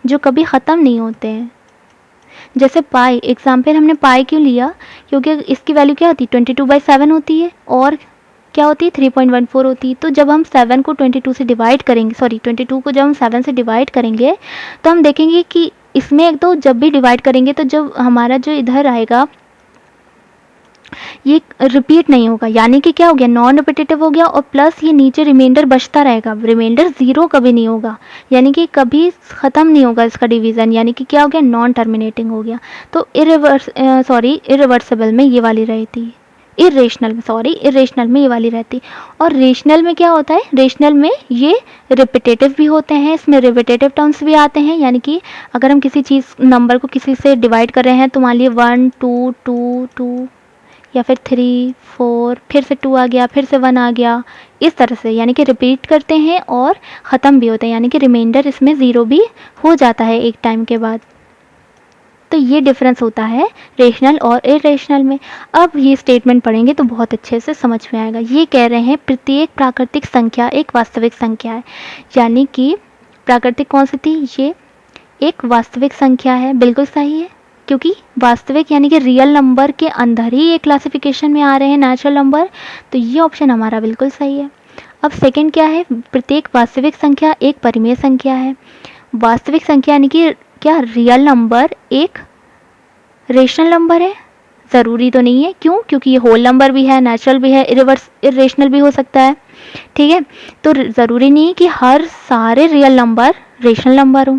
जो कभी ख़त्म नहीं होते हैं। जैसे पाई, एग्जाम्पल हमने पाई क्यों लिया, क्योंकि इसकी वैल्यू क्या होती है, 22/7 होती है, और क्या होती है, 3.14 होती है। तो जब हम 7 को 22 से डिवाइड करेंगे, सॉरी 22 को जब हम 7 से डिवाइड करेंगे तो हम देखेंगे कि इसमें एक तो जब भी डिवाइड करेंगे तो जब हमारा जो इधर आएगा ये रिपीट नहीं होगा, यानी कि क्या हो गया, नॉन रिपीटेटिव हो गया, और प्लस ये नीचे रिमाइंडर बचता रहेगा, रिमाइंडर ज़ीरो कभी नहीं होगा, यानी कि कभी ख़त्म नहीं होगा इसका डिवीज़न, यानी कि क्या हो गया, नॉन टर्मिनेटिंग हो गया। तो इरिवर्सिबल में ये वाली रहती, इरेशनल में ये वाली रहती। और रेशनल में क्या होता है, रेशनल में ये रिपीटेटिव भी होते हैं, इसमें रिपीटेटिव टर्म्स भी आते हैं, यानी कि अगर हम किसी चीज़ नंबर को किसी से डिवाइड कर रहे हैं तो मान लीजिए 1 2 2 2 या फिर 3 4, फिर से 2 आ गया, फिर से 1 आ गया, इस तरह से, यानी कि रिपीट करते हैं और ख़त्म भी होते हैं, यानी कि रिमाइंडर इसमें ज़ीरो भी हो जाता है एक टाइम के बाद। तो ये डिफरेंस होता है रेशनल और इरेशनल में। अब ये स्टेटमेंट पढ़ेंगे तो बहुत अच्छे से समझ में आएगा। ये कह रहे हैं प्रत्येक प्राकृतिक संख्या एक वास्तविक संख्या है, यानी कि प्राकृतिक कौन सी थी, ये एक वास्तविक संख्या है, बिल्कुल सही है, क्योंकि वास्तविक यानी कि रियल नंबर के अंदर ही एक क्लासिफिकेशन में आ रहे हैं नेचुरल नंबर, तो ये ऑप्शन हमारा बिल्कुल सही है। अब सेकंड क्या है, प्रत्येक वास्तविक संख्या एक परिमेय संख्या है। वास्तविक संख्या यानी कि क्या, रियल नंबर एक रेशनल नंबर है, ज़रूरी तो नहीं है, क्यों, क्योंकि ये होल नंबर भी है, नेचुरल भी है, इरेशनल भी हो सकता है, ठीक है। तो ज़रूरी नहीं कि हर सारे रियल नंबर रेशनल नंबर हों,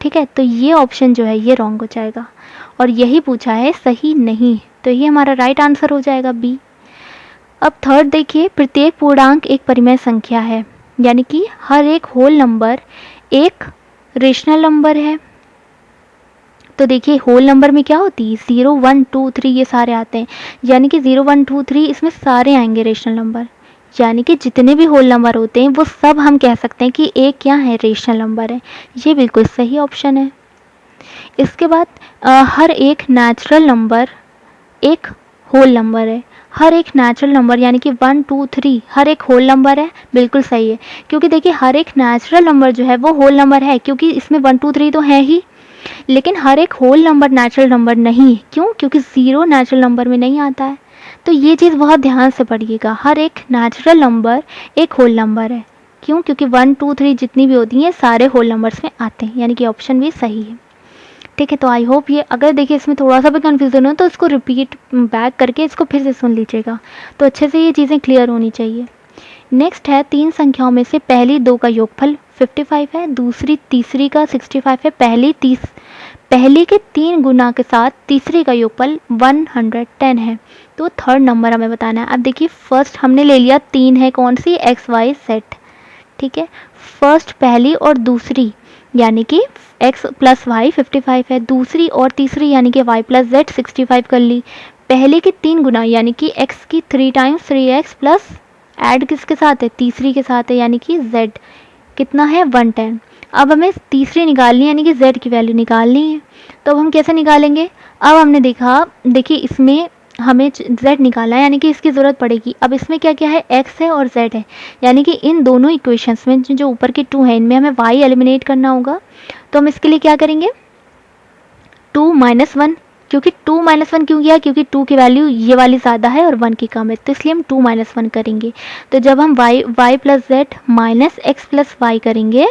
ठीक है। तो ये ऑप्शन जो है ये रॉन्ग हो जाएगा, और यही पूछा है, सही नहीं, तो ये हमारा राइट आंसर हो जाएगा बी। अब थर्ड देखिए, प्रत्येक पूर्णांक एक परिमेय संख्या है, यानी कि हर एक होल नंबर एक रेशनल नंबर है। तो देखिए होल नंबर में क्या होती है, 0 1 2 3 ये सारे आते हैं, यानी कि 0 1 2 3 इसमें सारे आएंगे रेशनल नंबर, यानी कि जितने भी होल नंबर होते हैं वो सब हम कह सकते हैं कि एक क्या है, रेशनल नंबर है। ये बिल्कुल सही ऑप्शन है। इसके बाद हर एक नेचुरल नंबर एक होल नंबर है, हर एक नेचुरल नंबर यानी कि 1 2 3 हर एक होल नंबर है, बिल्कुल सही है, क्योंकि देखिए हर एक नेचुरल नंबर जो है वो होल नंबर है, क्योंकि इसमें 1 2 3 तो है ही, लेकिन हर एक होल नंबर नेचुरल नंबर नहीं है, क्यों, क्योंकि ज़ीरो नेचुरल नंबर में नहीं आता है। तो ये चीज़ बहुत ध्यान से पढ़िएगा, हर एक नेचुरल नंबर एक होल नंबर है, क्यों, क्योंकि 1 2 3 जितनी भी होती हैं सारे होल नंबर्स में आते हैं, यानी कि ऑप्शन भी सही है, ठीक है। तो आई होप ये, अगर देखिए इसमें थोड़ा सा भी कन्फ्यूज़न हो तो इसको रिपीट बैक करके इसको फिर से सुन लीजिएगा, तो अच्छे से ये चीज़ें क्लियर होनी चाहिए। नेक्स्ट है, तीन संख्याओं में से पहली दो का योगफल 55 है, दूसरी तीसरी का 65 है, पहली के 3 गुना के साथ तीसरी का योगफल 110 है। तो थर्ड नंबर हमें बताना है। अब देखिए फर्स्ट हमने ले लिया 3 है, कौन सी, एक्स वाई सेट, ठीक है। फर्स्ट पहली और दूसरी यानी कि x प्लस वाई 55 है, दूसरी और तीसरी यानी कि y प्लस जेड 65 कर ली। पहले के 3 गुना यानी कि x की 3 टाइम्स 3x प्लस ऐड किसके साथ है, तीसरी के साथ है, यानी कि z कितना है 110। अब हमें तीसरी निकालनी है, यानी कि z की वैल्यू निकालनी है। तो अब हम कैसे निकालेंगे, अब हमने देखा, देखिए इसमें हमें z निकालना है, यानी कि इसकी ज़रूरत पड़ेगी। अब इसमें क्या क्या है, x है और z है, यानी कि इन दोनों इक्वेशंस में जो ऊपर के 2 हैं इनमें हमें y एलिमिनेट करना होगा। तो हम इसके लिए क्या करेंगे, 2 - 1 क्योंकि 2 माइनस वन क्यों किया, क्योंकि 2 की वैल्यू ये वाली ज़्यादा है और 1 की कम है, तो इसलिए हम 2 माइनस वन करेंगे। तो जब हम y plus Z minus X plus Y करेंगे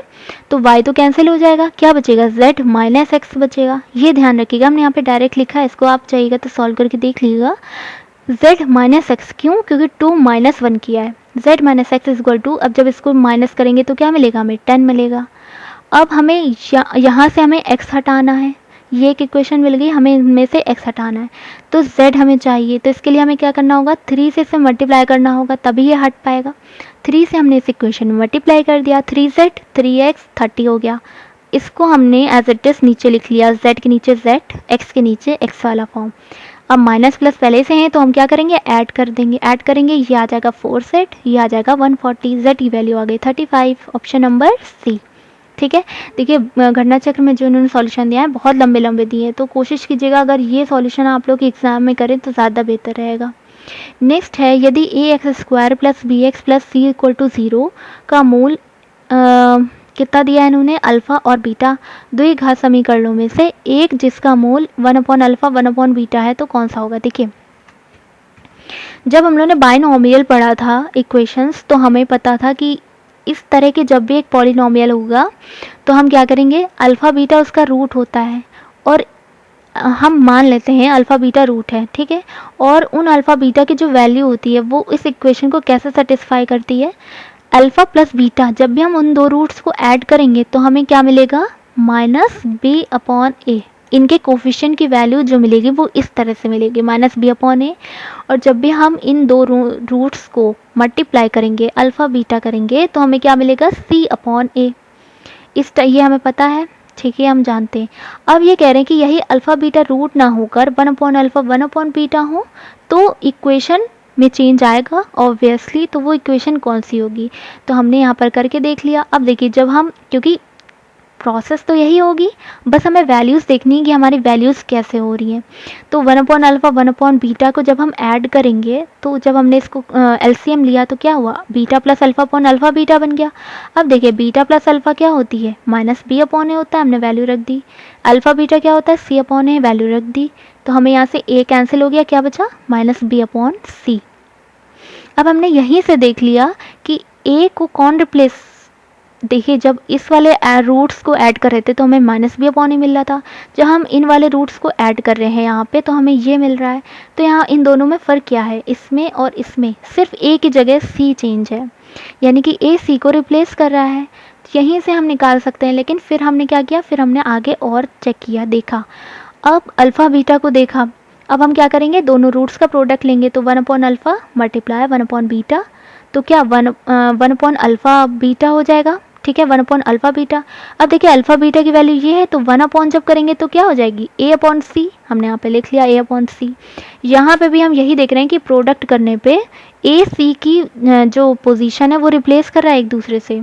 तो y तो कैंसिल हो जाएगा, क्या बचेगा, z माइनस एक्स बचेगा। ये ध्यान रखिएगा, हमने यहाँ पे डायरेक्ट लिखा है, इसको आप चाहिएगा तो सॉल्व करके देख लीजिएगा। z माइनस एक्स क्यों, क्योंकि 2 माइनस वन किया है। z minus X is equal to, अब जब इसको माइनस करेंगे तो क्या मिलेगा, हमें 10 मिलेगा। अब हमें यहाँ से हमें x हटाना है, ये एक इक्वेशन मिल गई, हमें इनमें से x हटाना है, तो z हमें चाहिए, तो इसके लिए हमें क्या करना होगा, 3 से इसे मल्टीप्लाई करना होगा, तभी ये हट पाएगा। 3 से हमने इस इक्वेशन में मल्टीप्लाई कर दिया, 3z 3x 30 हो गया। इसको हमने एज इट इज नीचे लिख लिया, z के नीचे z, x के नीचे x वाला फॉर्म। अब माइनस प्लस पहले से हैं तो हम क्या करेंगे, ऐड कर देंगे, ऐड करेंगे, ये आ जाएगा 4z, ये आ जाएगा 140, z की वैल्यू आ गई 35, ऑप्शन नंबर सी। ठीक है, देखिए घटना चक्र में जो इन्होंने सॉल्यूशन दिया है बहुत लंबे लंबे दिए हैं, तो कोशिश कीजिएगा अगर ये सॉल्यूशन आप लोग एग्जाम में करें तो ज़्यादा बेहतर रहेगा। नेक्स्ट है, यदि A X square plus B X plus C equal to 0 का मूल कितना दिया है इन्होंने, अल्फ़ा और बीटा, दो ही घात समीकरणों में से एक जिसका मूल 1/अल्फ़ा 1/बीटा है, तो कौन सा होगा। देखिए जब हम लोगों ने बाइनोमियल पढ़ा था इक्वेशंस, तो हमें पता था कि इस तरह के जब भी एक पॉलिनोमियल होगा तो हम क्या करेंगे, अल्फ़ा बीटा उसका रूट होता है, और हम मान लेते हैं अल्फ़ा बीटा रूट है, ठीक है, और उन अल्फ़ा बीटा की जो वैल्यू होती है वो इस इक्वेशन को कैसे सेटिस्फाई करती है, अल्फ़ा प्लस बीटा, जब भी हम उन दो रूट्स को ऐड करेंगे तो हमें क्या मिलेगा, माइनस बी अपॉन ए। इनके कोफिशिएंट की वैल्यू जो मिलेगी वो इस तरह से मिलेगी, माइनस बी अपॉन ए, और जब भी हम इन दो रूट्स को मल्टीप्लाई करेंगे, अल्फ़ा बीटा करेंगे, तो हमें क्या मिलेगा, सी अपॉन ए। ये हमें पता है, ठीक है, हम जानते हैं। अब ये कह रहे हैं कि यही अल्फ़ा बीटा रूट ना होकर 1/अल्फ़ा 1/बीटा हो तो इक्वेशन में चेंज आएगा ऑब्वियसली, तो वो इक्वेशन कौन सी होगी, तो हमने यहाँ पर करके देख लिया। अब देखिए जब हम, क्योंकि प्रोसेस तो यही होगी, बस हमें वैल्यूज़ देखनी है कि हमारी वैल्यूज़ कैसे हो रही हैं। तो 1/अल्फ़ा 1/बीटा को जब हम ऐड करेंगे, तो जब हमने इसको एलसीएम लिया तो क्या हुआ, beta plus alpha upon alpha beta बन गया। अब देखिए बीटा प्लस अल्फ़ा क्या होती है, माइनस बी अपॉन ए होता है, हमने वैल्यू रख दी। अल्फ़ा बीटा क्या होता है, सी अपॉन ए, वैल्यू रख दी। तो हमें यहाँ से ए कैंसिल हो गया, क्या बचा, माइनस बी अपॉन सी। अब हमने यहीं से देख लिया कि ए को कौन रिप्लेस, देखिए जब इस वाले रूट्स को ऐड कर रहे थे तो हमें माइनस बी अपॉन ए मिल रहा था, जब हम इन वाले रूट्स को ऐड कर रहे हैं यहाँ पे तो हमें ये मिल रहा है। तो यहाँ इन दोनों में फ़र्क क्या है, इसमें और इसमें सिर्फ ए की जगह सी चेंज है, यानी कि ए सी को रिप्लेस कर रहा है। यहीं से हम निकाल सकते हैं, लेकिन फिर हमने क्या किया, फिर हमने आगे और चेक किया, देखा, अब अल्फ़ा बीटा को देखा। अब हम क्या करेंगे, दोनों रूट्स का प्रोडक्ट लेंगे, तो 1/अल्फ़ा मल्टीप्लाई 1/बीटा, तो क्या 1/अल्फ़ा बीटा हो जाएगा, ठीक है, 1/अल्फ़ा बीटा। अब देखिए अल्फ़ा बीटा की वैल्यू ये है, तो 1 जब करेंगे तो क्या हो जाएगी, ए अपॉन सी, हमने यहाँ पे लिख लिया ए अपॉन सी। यहाँ पे भी हम यही देख रहे हैं कि प्रोडक्ट करने पे ए सी की जो पोजीशन है वो रिप्लेस कर रहा है एक दूसरे से,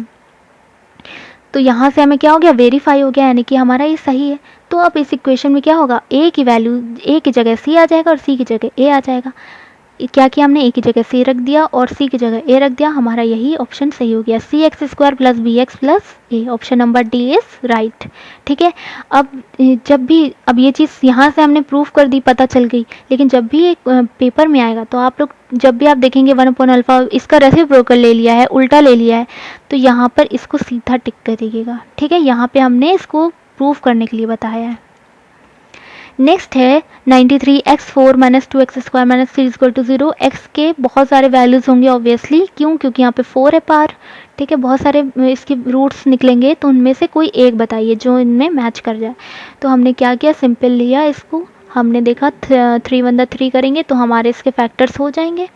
तो यहाँ से हमें क्या हो गया, वेरीफाई हो गया, यानी कि हमारा ये सही है। तो अब इस इक्वेशन में क्या होगा, ए की वैल्यू, ए की जगह सी आ जाएगा और सी की जगह ए आ जाएगा। क्या किया हमने, ए की जगह सी रख दिया और सी की जगह ए रख दिया, हमारा यही ऑप्शन सही हो गया, C X square plus B X plus A, option number D is right. ठीक है, अब जब भी, अब ये चीज़ यहाँ से हमने प्रूफ कर दी, पता चल गई, लेकिन जब भी एक पेपर में आएगा तो आप लोग जब भी आप देखेंगे 1/अल्फ़ा इसका रेसिप्रोकल ले लिया है, उल्टा ले लिया है, तो यहाँ पर इसको सीधा टिक कर दीजिएगा। ठीक है, यहाँ पे हमने इसको प्रूफ करने के लिए बताया है। नेक्स्ट है 93 x4 minus 2x square minus 3 equal to 0। X के बहुत सारे वैल्यूज़ होंगे ऑब्वियसली, क्यों, क्योंकि यहाँ पे 4 है पार, ठीक है, बहुत सारे इसके रूट्स निकलेंगे, तो उनमें से कोई एक बताइए जो इनमें मैच कर जाए। तो हमने क्या किया, सिंपल लिया इसको, हमने देखा 3 1 3 करेंगे तो हमारे इसके फैक्टर्स हो जाएंगे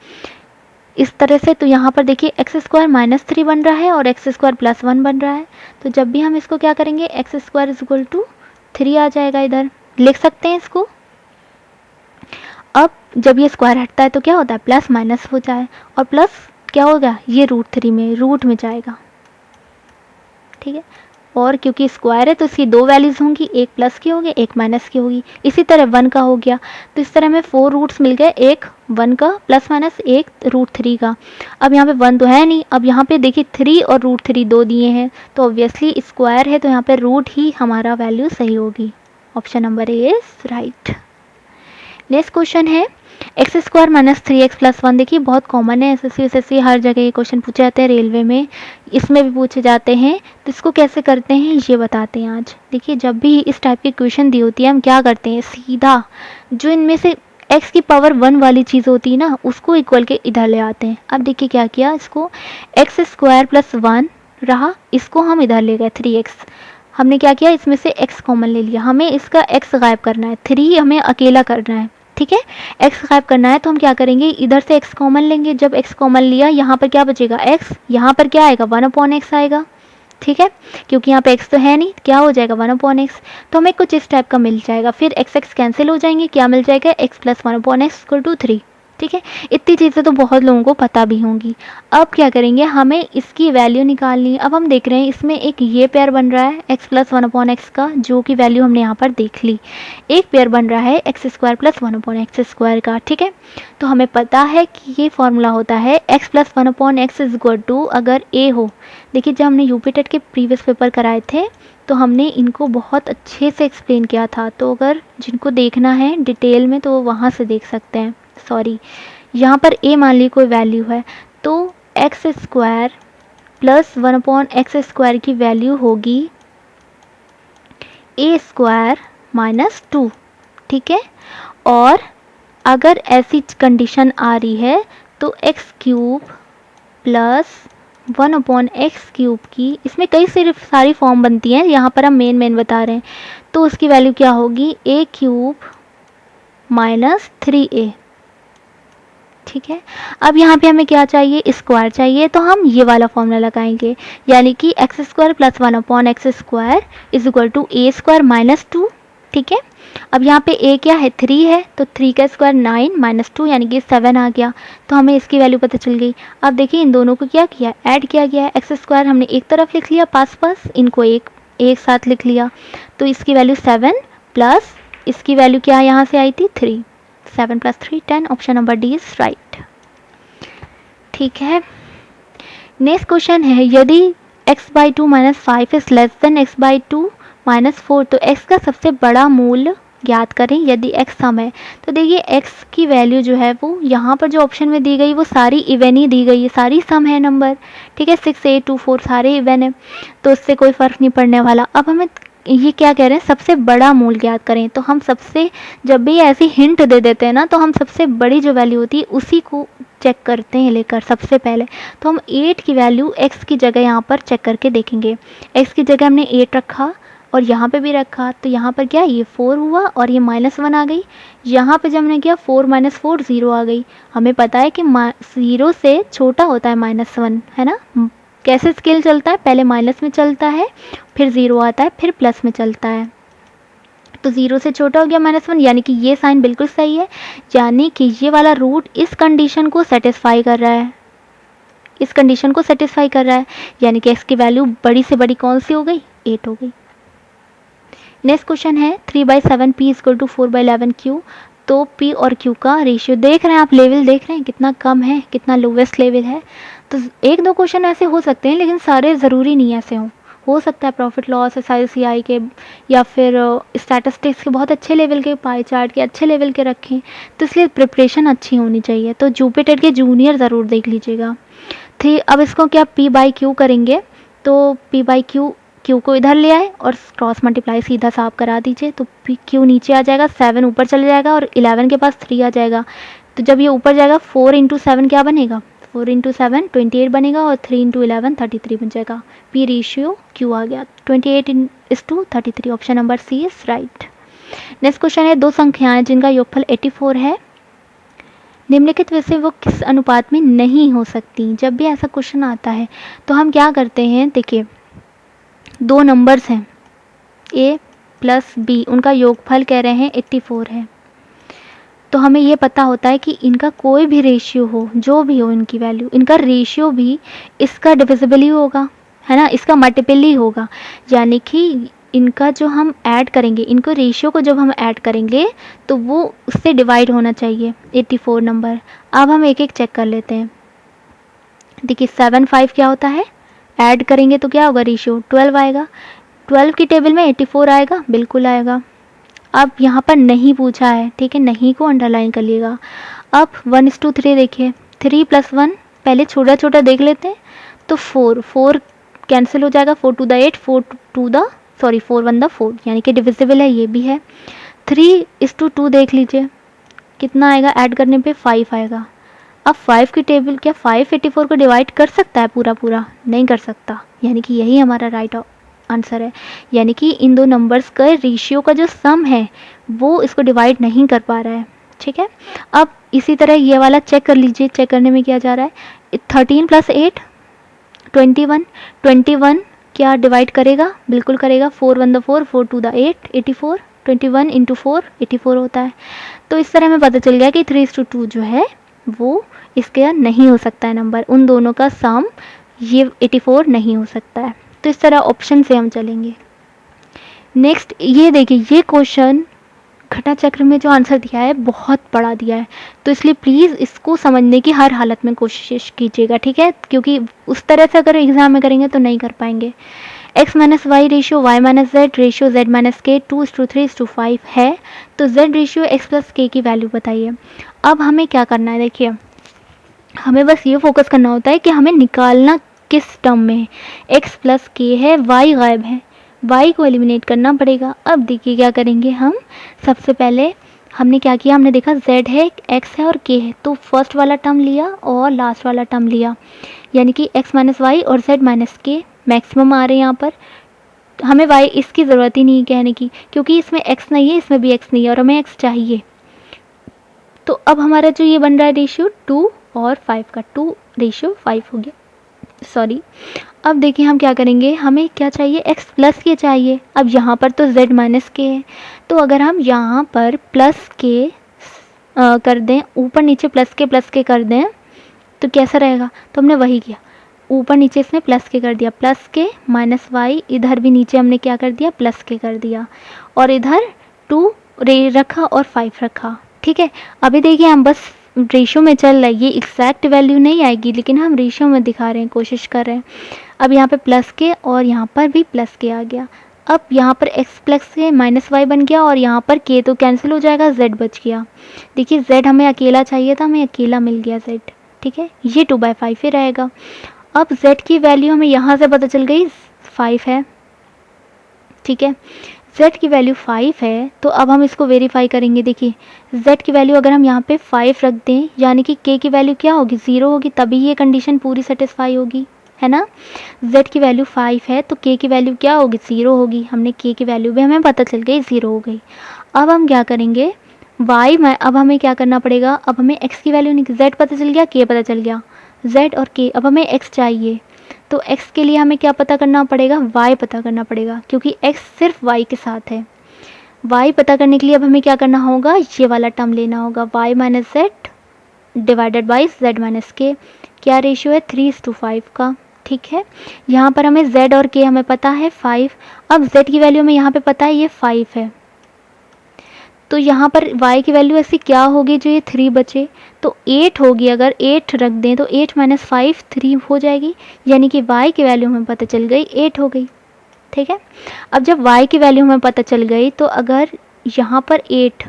इस तरह से। तो यहाँ पर देखिए एक्स स्क्वायर माइनस 3 बन रहा है और एक्स स्क्वायर प्लस 1 बन रहा है, तो जब भी हम इसको क्या करेंगे, X square is equal to 3 आ जाएगा, इधर लिख सकते हैं इसको। अब जब ये स्क्वायर हटता है तो क्या होता है, प्लस माइनस हो जाए, और प्लस क्या होगा, ये √3 में रूट में जाएगा। ठीक है, और क्योंकि स्क्वायर है तो इसकी दो वैल्यूज़ होंगी, एक प्लस की होगी एक माइनस की होगी। इसी तरह 1 का हो गया, तो इस तरह हमें 4 रूट्स मिल गए, एक 1 का प्लस माइनस, एक √3 का। अब यहाँ पे 1 तो है नहीं, अब यहाँ पे देखिए 3 और √3 दो दिए हैं, तो ऑब्वियसली स्क्वायर है तो यहाँ पे रूट ही हमारा वैल्यू सही होगी, option number A is right. Next question है X square minus 3x plus 1। देखिए बहुत कॉमन है, एसएससी हर जगह ये क्वेश्चन पूछे जाते हैं, रेलवे में इसमें भी पूछे जाते हैं। तो इसको कैसे करते हैं ये बताते हैं आज। देखिए जब भी इस टाइप की क्वेश्चन दी होती है हम क्या करते हैं, सीधा जो इनमें से x की पावर 1 वाली चीज़ होती है ना उसको इक्वल के इधर ले आते हैं। अब देखिए क्या किया, इसको एक्स स्क्वायर प्लस 1 रहा, इसको हम इधर ले गए 3x। हमने क्या किया, इसमें से x कॉमन ले लिया, हमें इसका x गायब करना है, 3 हमें अकेला करना है, ठीक है। x गायब करना है तो हम क्या करेंगे, इधर से x कॉमन लेंगे। जब x कॉमन लिया यहाँ पर क्या बचेगा x, यहाँ पर क्या आएगा 1/x आएगा, ठीक है, क्योंकि यहाँ पे x तो है नहीं, क्या हो जाएगा 1/x। तो हमें कुछ इस टाइप का मिल जाएगा। फिर x कैंसिल हो जाएंगे, क्या मिल जाएगा x plus 1/x equal to 3, ठीक है। इतनी चीज़ें तो बहुत लोगों को पता भी होंगी। अब क्या करेंगे, हमें इसकी वैल्यू निकालनी है। अब हम देख रहे हैं इसमें एक ये पेयर बन रहा है x प्लस 1/x का, जो कि वैल्यू हमने यहाँ पर देख ली। एक पेयर बन रहा है X square plus 1/x square का, ठीक है। तो हमें पता है कि ये फॉर्मूला होता है x plus 1/x is equal to, अगर a हो, देखिए जब हमने यूपी टेट के प्रीवियस पेपर कराए थे तो हमने इनको बहुत अच्छे से एक्सप्लेन किया था। तो अगर जिनको देखना है डिटेल में तो वो वहाँ से देख सकते हैं। सॉरी, यहाँ पर a मान ली कोई वैल्यू है तो x square plus 1/x square की वैल्यू होगी a स्क्वायर माइनस 2, ठीक है। और अगर ऐसी कंडीशन आ रही है तो x cube plus 1/x cube की, इसमें कई सिर्फ सारी फॉर्म बनती हैं, यहाँ पर हम मेन बता रहे हैं। तो उसकी वैल्यू क्या होगी, a क्यूब माइनस 3a, ठीक है। अब यहाँ पे हमें क्या चाहिए, स्क्वायर चाहिए, तो हम ये वाला फॉर्मूला लगाएंगे, यानी कि X square plus 1/x square is equal to a square minus 2, ठीक है। अब यहाँ पे a क्या है, 3 है, तो 3 का स्क्वायर 9 माइनस 2 यानी कि 7 आ गया। तो हमें इसकी वैल्यू पता चल गई। अब देखिए इन दोनों को क्या किया, ऐड किया गया है। एक्स स्क्वायर हमने एक तरफ लिख लिया पास, इनको एक साथ लिख लिया, तो इसकी वैल्यू 7 प्लस इसकी वैल्यू क्या यहाँ से आई थी 3, 7 plus 3 10, option number D is right, ठीक है। नेक्स्ट क्वेश्चन है, यदि x/2 minus 5 is less than x/2 minus 4 तो x का सबसे बड़ा मूल्य ज्ञात करें यदि x सम है। तो देखिए x की वैल्यू जो है वो यहाँ पर जो ऑप्शन में दी गई वो सारी इवन ही दी गई है, सारी सम है नंबर, ठीक है। 6 8 2 4 सारे इवन है, तो इससे कोई फ़र्क नहीं पड़ने वाला। अब हमें ये क्या कह रहे हैं, सबसे बड़ा मूल्य ज्ञात करें। तो हम सबसे, जब भी ऐसी हिंट दे देते हैं ना तो हम सबसे बड़ी जो वैल्यू होती है उसी को चेक करते हैं लेकर सबसे पहले। तो हम 8 की वैल्यू x की जगह यहाँ पर चेक करके देखेंगे। x की जगह हमने 8 रखा और यहाँ पे भी रखा, तो यहाँ पर क्या ये 4 हुआ और ये -1 आ गई। यहाँ पे जब हमने किया 4 माइनस 4 0 आ गई। हमें पता है कि 0 से छोटा होता है -1, है ना। कैसे स्केल चलता है, पहले माइनस में चलता है, फिर 0 आता है, फिर प्लस में चलता है। तो 0 से छोटा हो गया -1, यानी कि ये साइन बिल्कुल सही है, यानी कि ये वाला रूट इस कंडीशन को सेटिस्फाई कर रहा है, इस कंडीशन को सेटिस्फाई कर रहा है, यानी कि x की वैल्यू बड़ी से बड़ी कौन सी हो गई, 8 हो गई। नेक्स्ट क्वेश्चन है 3/7 p इक्वल टू 4/11 q। तो p और q का रेशियो देख रहे हैं आप, लेवल देख रहे हैं कितना कम है, कितना लोवेस्ट लेवल है। तो एक दो क्वेश्चन ऐसे हो सकते हैं लेकिन सारे ज़रूरी नहीं ऐसे हो सकता है प्रॉफिट लॉस SICI के या फिर स्टैटिस्टिक्स के बहुत अच्छे लेवल के, पाई चार्ट के अच्छे लेवल के रखें, तो इसलिए प्रिपरेशन अच्छी होनी चाहिए। तो जुपिटर के जूनियर ज़रूर देख लीजिएगा। अब इसको क्या p/q करेंगे, तो p/q q को इधर ले आए और क्रॉस मल्टीप्लाई सीधा साफ करा दीजिए, तो q नीचे आ जाएगा, 7 ऊपर चले जाएगा और 11 के पास 3 आ जाएगा। तो जब ये ऊपर जाएगा 4 × 7 क्या बनेगा, 4 × 7 28 बनेगा और 3 × 11 33 बन जाएगा। p रेशियो q आ गया 28:33, option number C is right. Next question है, दो संख्याएं जिनका योगफल 84 है, निम्नलिखित में से वो किस अनुपात में नहीं हो सकती। जब भी ऐसा क्वेश्चन आता है तो हम क्या करते हैं, देखिए दो नंबर्स हैं a प्लस b, उनका योगफल कह रहे हैं 84 है। तो हमें ये पता होता है कि इनका कोई भी रेशियो हो, जो भी हो इनकी वैल्यू, इनका रेशियो भी इसका डिविजिबल ही होगा, है ना, इसका मल्टीपल ही होगा। यानी कि इनका जो हम ऐड करेंगे, इनको रेशियो को जब हम ऐड करेंगे तो वो उससे डिवाइड होना चाहिए 84 नंबर। अब हम एक एक चेक कर लेते हैं। देखिए 7 5 क्या होता है, ऐड करेंगे तो क्या होगा, रेशियो 12 आएगा। 12 की टेबल में 84 आएगा, बिल्कुल आएगा। अब यहाँ पर नहीं पूछा है, ठीक है, नहीं को अंडरलाइन कर लिएगा। अब 1:3 देखिए, 3 + 1 पहले छोटा छोटा देख लेते हैं, तो 4 कैंसिल हो जाएगा, 4 × 8, 4 1 4, यानी कि डिविजिबल है, ये भी है। 3:2 देख लीजिए, कितना आएगा, ऐड करने पे 5 आएगा। अब 5 की टेबल, क्या 5 84 को डिवाइड कर सकता है पूरा पूरा? नहीं कर सकता, यानी कि यही हमारा राइट आंसर है। यानी कि इन दो नंबर्स का रेशियो का जो सम है वो इसको डिवाइड नहीं कर पा रहा है, ठीक है। अब इसी तरह ये वाला चेक कर लीजिए, चेक करने में क्या जा रहा है, 13 + 8 21, 21 क्या डिवाइड करेगा? बिल्कुल करेगा, 4 1 4, 4 2 8, 84, 21 × 4 84 होता है। तो इस तरह हमें पता चल गया कि 3:2 जो है वो इसके नहीं हो सकता है नंबर, उन दोनों का सम ये 84 नहीं हो सकता है। तो इस तरह ऑप्शन से हम चलेंगे। नेक्स्ट ये देखिए, ये क्वेश्चन घटना चक्र में जो आंसर दिया है बहुत बड़ा दिया है, तो इसलिए प्लीज़ इसको समझने की हर हालत में कोशिश कीजिएगा, ठीक है, क्योंकि उस तरह से अगर एग्जाम में करेंगे तो नहीं कर पाएंगे। x - y ratio y - z ratio z - k 2:3:5 है, तो z रेशियो x + k की वैल्यू बताइए। अब हमें क्या करना है, देखिए हमें बस ये फोकस करना होता है कि हमें निकालना किस टर्म में है। x + k है, y गायब है, y को एलिमिनेट करना पड़ेगा। अब देखिए क्या करेंगे हम, सबसे पहले हमने क्या किया, हमने देखा z है, x है और k है, तो फर्स्ट वाला टर्म लिया और लास्ट वाला टर्म लिया, यानी कि x - y और z - k मैक्सिमम आ रहे हैं यहाँ पर। हमें y इसकी ज़रूरत ही नहीं कहने की, क्योंकि इसमें x नहीं है, इसमें भी x नहीं है और हमें x चाहिए। तो अब हमारा जो ये बन रहा है रेशियो 2 और 5 का, 2:5 हो गया, सॉरी। अब देखिए हम क्या करेंगे, हमें क्या चाहिए, x + k चाहिए। अब यहाँ पर तो z - k है, तो अगर हम यहाँ पर प्लस के कर दें, ऊपर नीचे प्लस के कर दें तो कैसा रहेगा, तो हमने वही किया, ऊपर नीचे इसमें प्लस के कर दिया, प्लस के माइनस वाई, इधर भी नीचे हमने क्या कर दिया, प्लस के कर दिया, और इधर 2 रखा और 5 रखा, ठीक है। अभी देखिए हम बस रेशियो में चल रहा है, ये एग्जैक्ट वैल्यू नहीं आएगी, लेकिन हम रेशियो में दिखा रहे हैं, कोशिश कर रहे हैं। अब यहाँ पे प्लस के और यहाँ पर भी प्लस के आ गया। अब यहाँ पर x + के -y बन गया और यहाँ पर k तो कैंसिल हो जाएगा, z बच गया। देखिए z हमें अकेला चाहिए था, हमें अकेला मिल गया z, ठीक है, ये 2/5 ही रहेगा। अब z की वैल्यू हमें यहाँ से पता चल गई 5 है, ठीक है, z की वैल्यू 5 है, तो अब हम इसको वेरीफाई करेंगे। देखिए z की वैल्यू अगर हम यहाँ पे 5 रख दें, यानी कि k की वैल्यू क्या होगी, 0 होगी, तभी ये कंडीशन पूरी सेटिस्फाई होगी, है ना। z की वैल्यू 5 है तो k की वैल्यू क्या होगी, 0 होगी। हमने k की वैल्यू भी हमें पता चल गई, 0 हो गई। अब हम क्या करेंगे, y में अब हमें क्या करना पड़ेगा, अब हमें x की वैल्यू नहीं, z पता चल गया, k पता चल गया, z और k, अब हमें x चाहिए, तो x के लिए हमें क्या पता करना पड़ेगा, y पता करना पड़ेगा, क्योंकि x सिर्फ y के साथ है। y पता करने के लिए अब हमें क्या करना होगा, ये वाला टर्म लेना होगा, y - z divided by z - k, क्या रेशियो है, 3:5 का, ठीक है। यहाँ पर हमें z और k हमें पता है 5, अब z की वैल्यू हमें यहाँ पे पता है ये 5 है, तो यहाँ पर y की वैल्यू ऐसी क्या होगी जो ये 3 बचे, तो 8 होगी। अगर 8 रख दें तो 8 - 5 3 हो जाएगी, यानी कि y की वैल्यू हमें पता चल गई 8 हो गई, ठीक है। अब जब y की वैल्यू हमें पता चल गई, तो अगर यहाँ पर 8,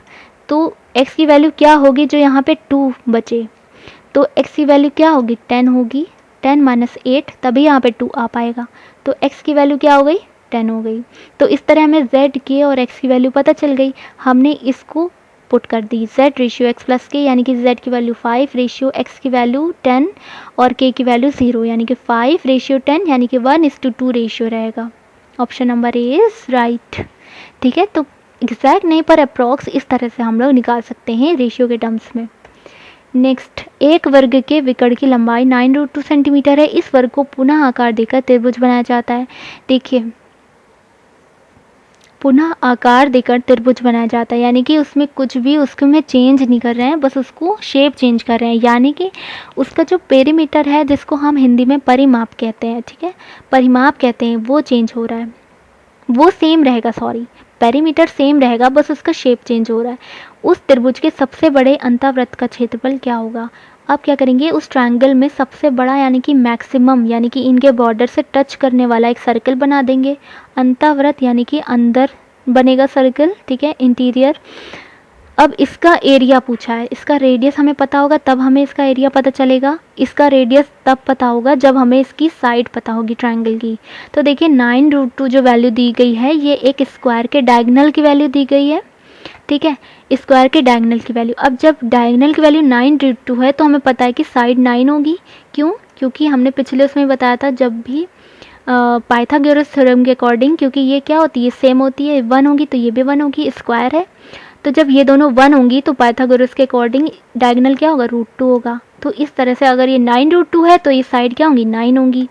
तो x की वैल्यू क्या होगी जो यहाँ पे 2 बचे, तो x की वैल्यू क्या होगी, 10 होगी, 10 - 8 तभी यहाँ पे 2 आ पाएगा, तो x की वैल्यू क्या हो गई, 10 हो गई। तो इस तरह हमें z, k और x की वैल्यू पता चल गई, हमने इसको पुट कर दी, z रेशियो x + k, यानी कि z की वैल्यू 5 रेशियो x की वैल्यू 10 और k की वैल्यू 0, यानी कि 5 रेशियो 10, यानी कि 1:2 रेशियो रहेगा। Option number A is right, ठीक है। तो एग्जैक्ट नहीं पर अप्रॉक्स इस तरह से हम लोग निकाल सकते हैं रेशियो के टर्म्स में। नेक्स्ट, एक वर्ग के विकर्ण की लंबाई 9√2 सेंटीमीटर है, इस वर्ग को पुनः आकार देकर त्रिभुज बनाया जाता है। देखिए पुनः आकार देकर त्रिभुज बनाया जाता है, यानी कि उसमें कुछ भी उसके में चेंज नहीं कर रहे हैं, बस उसको शेप चेंज कर रहे हैं, यानी कि उसका जो पेरीमीटर है, जिसको हम हिंदी में परिमाप कहते हैं, ठीक है, परिमाप कहते हैं, वो चेंज हो रहा है, वो सेम रहेगा, सॉरी पेरीमीटर सेम रहेगा, बस उसका शेप चेंज हो रहा है। उस त्रिभुज के सबसे बड़े अंतःवृत्त का क्षेत्रफल क्या होगा। अब क्या करेंगे, उस ट्रायंगल में सबसे बड़ा यानी कि मैक्सिमम, यानी कि इनके बॉर्डर से टच करने वाला एक सर्कल बना देंगे, अंतःवृत्त यानी कि अंदर बनेगा सर्कल, ठीक है, इंटीरियर। अब इसका एरिया पूछा है, इसका रेडियस हमें पता होगा तब हमें इसका एरिया पता चलेगा, इसका रेडियस तब पता होगा जब हमें इसकी साइड पता होगी ट्रायंगल की। तो देखिए 9√2 जो वैल्यू दी गई है ये एक स्क्वायर के डायगोनल की वैल्यू दी गई है, ठीक है, स्क्वायर के डायगोनल की वैल्यू। अब जब डायगोनल की वैल्यू 9√2 है तो हमें पता है कि साइड 9 होगी। क्यों? क्योंकि हमने पिछले उसमें बताया था जब भी पाइथागोरस थ्योरम के अकॉर्डिंग, क्योंकि ये क्या होती है, सेम होती है, 1 होगी तो ये भी 1 होगी, स्क्वायर है, तो जब ये दोनों 1 होंगी तो पाइथागोरस के अकॉर्डिंग डायगोनल क्या होगा, √2 होगा। तो इस तरह से अगर ये 9√2 है तो ये साइड क्या होंगी, 9 होंगी।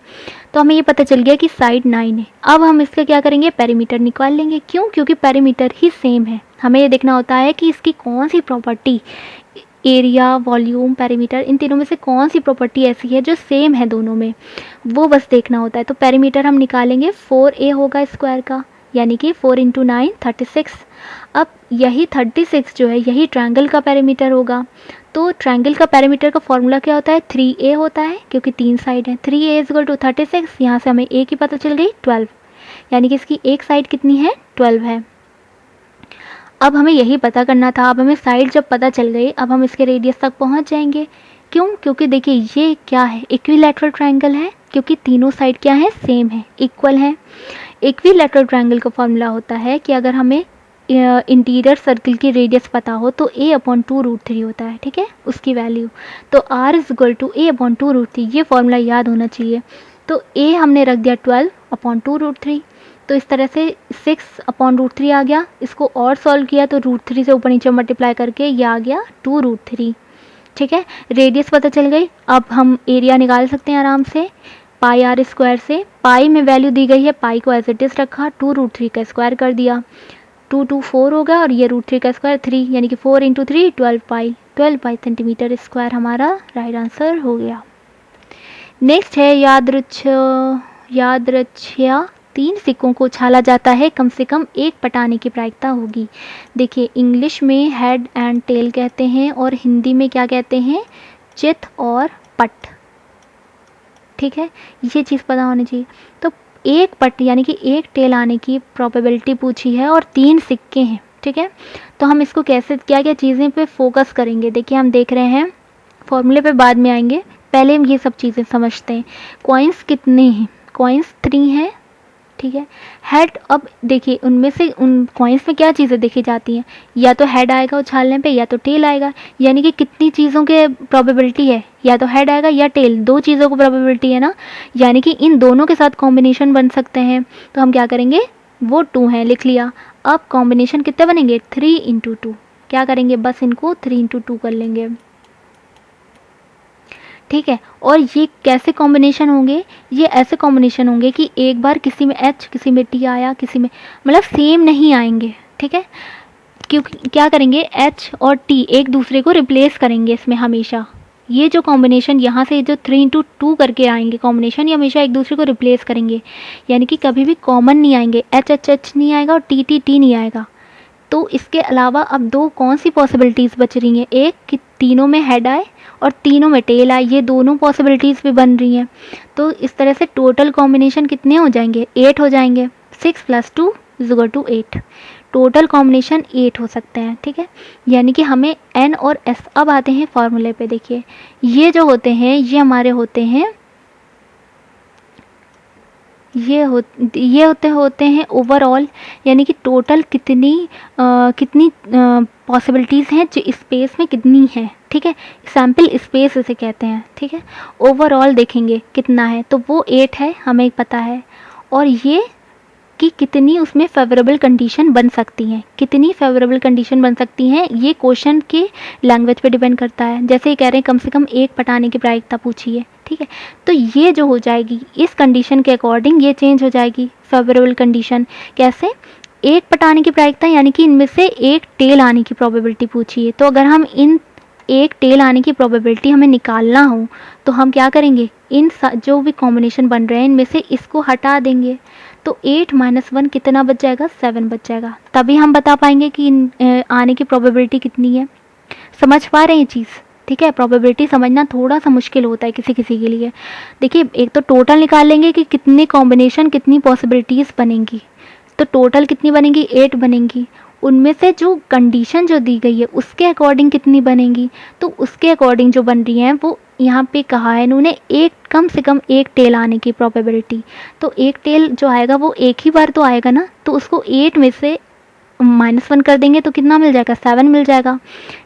तो हमें ये पता चल गया कि साइड 9 है। अब हम इसका क्या करेंगे, पेरीमीटर निकाल लेंगे। क्यों? क्योंकि पेरीमीटर ही सेम है। हमें ये देखना होता है कि इसकी कौन सी प्रॉपर्टी, एरिया, वॉल्यूम, पेरीमीटर, इन तीनों में से कौन सी प्रॉपर्टी ऐसी है जो सेम है दोनों में, वो बस देखना होता है। तो पेरीमीटर हम निकालेंगे, 4a होगा स्क्वायर का, यानी कि 4 × 9 36। अब यही 36 जो है यही ट्रायंगल का पेरीमीटर होगा। तो ट्रायंगल का पेरीमीटर का फॉर्मूला क्या होता है, 3a होता है, क्योंकि 3 साइड है। 3a = 36, यहाँ से हमें a की पता चल गई 12, यानी कि इसकी एक साइड कितनी है, 12 है। अब हमें यही पता करना था। अब हमें साइड जब पता चल गई, अब हम इसके रेडियस तक पहुँच जाएंगे। क्यों? क्योंकि देखिए ये क्या है, इक्विलैटरल ट्रायंगल है, क्योंकि तीनों साइड क्या है, सेम है, इक्वल है। इक्विलैटरल ट्रायंगल का फॉर्मूला होता है कि अगर हमें इंटीरियर सर्कल की रेडियस पता हो तो a/2√3 होता है, ठीक है, उसकी वैल्यू। तो r = a/2√3, ये फॉर्मूला याद होना चाहिए। तो a हमने रख दिया 12/2√3, तो इस तरह से 6/√3 आ गया। इसको और सॉल्व किया तो √3 से ऊपर नीचे मल्टीप्लाई करके ये आ गया 2√3, ठीक है। रेडियस पता चल गई। अब हम एरिया निकाल सकते हैं आराम से, πr² से। पाई में वैल्यू दी गई है, पाई को एज इट इज़ रखा, 2√3 का स्क्वायर कर दिया, 2 2 4 होगा, और ये √3 का स्क्वायर 3, यानी कि 4 × 3 12 पाई, 12 पाई सेंटीमीटर स्क्वायर हमारा राइट आंसर हो गया। नेक्स्ट है यादृच्छया 3 सिक्कों को उछाला जाता है, कम से कम एक पटाने की प्रायिकता होगी। देखिए इंग्लिश में हेड एंड टेल कहते हैं और हिंदी में क्या कहते हैं, चित और पट, ठीक है, ये चीज़ पता होनी चाहिए। तो एक पट यानी कि एक टेल आने की प्रोबेबिलिटी पूछी है और 3 सिक्के हैं, ठीक है। तो हम इसको कैसे, क्या क्या चीज़ें पे फोकस करेंगे, देखिए हम देख रहे हैं, फॉर्मूले पे बाद में आएंगे, पहले हम ये सब चीज़ें समझते हैं। कॉइन्स कितने हैं, कॉइन्स 3 हैं, ठीक है। हेड, अब देखिए उनमें से उन कॉइन्स में क्या चीज़ें देखी जाती हैं, या तो हेड आएगा उछालने पे या तो टेल आएगा, यानी कि कितनी चीज़ों के प्रोबेबिलिटी है, या तो हेड आएगा या टेल, 2 चीज़ों को प्रोबेबिलिटी है ना, यानी कि इन दोनों के साथ कॉम्बिनेशन बन सकते हैं। तो हम क्या करेंगे, वो 2 हैं, लिख लिया। अब कॉम्बिनेशन कितने बनेंगे, 3 × 2, क्या करेंगे, बस इनको 3 × 2 कर लेंगे, ठीक है। और ये कैसे कॉम्बिनेशन होंगे, ये ऐसे कॉम्बिनेशन होंगे कि एक बार किसी में H किसी में T आया, किसी में, मतलब सेम नहीं आएंगे, ठीक है। क्योंकि क्या करेंगे, H और T एक दूसरे को रिप्लेस करेंगे इसमें हमेशा। ये जो कॉम्बिनेशन यहाँ से जो 3 × 2 करके आएंगे कॉम्बिनेशन, ये हमेशा एक दूसरे को रिप्लेस करेंगे, यानी कि कभी भी कॉमन नहीं आएंगे, H नहीं आएगा और T नहीं आएगा। तो इसके अलावा अब 2 कौन सी पॉसिबिलिटीज़ बच रही हैं, एक कि तीनों में हेड आए और तीनों में टेल आए, ये दोनों पॉसिबिलिटीज़ भी बन रही हैं। तो इस तरह से टोटल कॉम्बिनेशन कितने हो जाएंगे, 8 हो जाएंगे, 6 + 2 = 8, टोटल कॉम्बिनेशन 8 हो सकते हैं, ठीक है। यानी कि हमें N और S, अब आते हैं फॉर्मूले पे, देखिए ये जो होते हैं ये हमारे होते हैं, ये होते हैं ओवरऑल, यानी कि टोटल कितनी पॉसिबिलिटीज़ हैं जो स्पेस में कितनी है, ठीक है, सैम्पल स्पेस इसे कहते हैं, ठीक है। ओवरऑल देखेंगे कितना है, तो वो 8 है, हमें पता है। और ये कि कितनी उसमें फेवरेबल कंडीशन बन सकती हैं, कितनी फेवरेबल कंडीशन बन सकती हैं, ये क्वेश्चन के लैंग्वेज पे डिपेंड करता है। जैसे ये कह रहे हैं कम से कम एक पटाने की प्रायिकता पूछी है, ठीक है, तो ये जो हो जाएगी इस कंडीशन के अकॉर्डिंग ये चेंज हो जाएगी फेवरेबल कंडीशन। कैसे, एक पटाने की प्रायिकता यानी कि इनमें से एक टेल आने की प्रोबेबिलिटी पूछी है, तो अगर हम इन एक टेल आने की प्रोबेबिलिटी हमें निकालना हो तो हम क्या करेंगे, इन जो भी कॉम्बिनेशन बन रहे हैं इनमें से इसको हटा देंगे, तो 8 - 1 कितना बच जाएगा, 7 बच जाएगा। तभी हम बता पाएंगे कि आने की प्रोबेबिलिटी कितनी है। समझ पा रहे हैं ये चीज़, ठीक है। प्रोबेबिलिटी समझना थोड़ा सा मुश्किल होता है किसी किसी के लिए। देखिए एक तो टोटल निकाल लेंगे कि कितने कॉम्बिनेशन कितनी पॉसिबिलिटीज़ बनेंगी, तो टोटल कितनी बनेंगी, 8 बनेंगी। उनमें से जो कंडीशन जो दी गई है उसके अकॉर्डिंग कितनी बनेंगी, तो उसके अकॉर्डिंग जो बन रही हैं वो यहाँ पे कहा है इन्होंने, एक कम से कम एक टेल आने की प्रोबेबिलिटी। तो एक टेल जो आएगा वो एक ही बार तो आएगा ना, तो उसको 8 में से -1 कर देंगे तो कितना मिल जाएगा, 7 मिल जाएगा।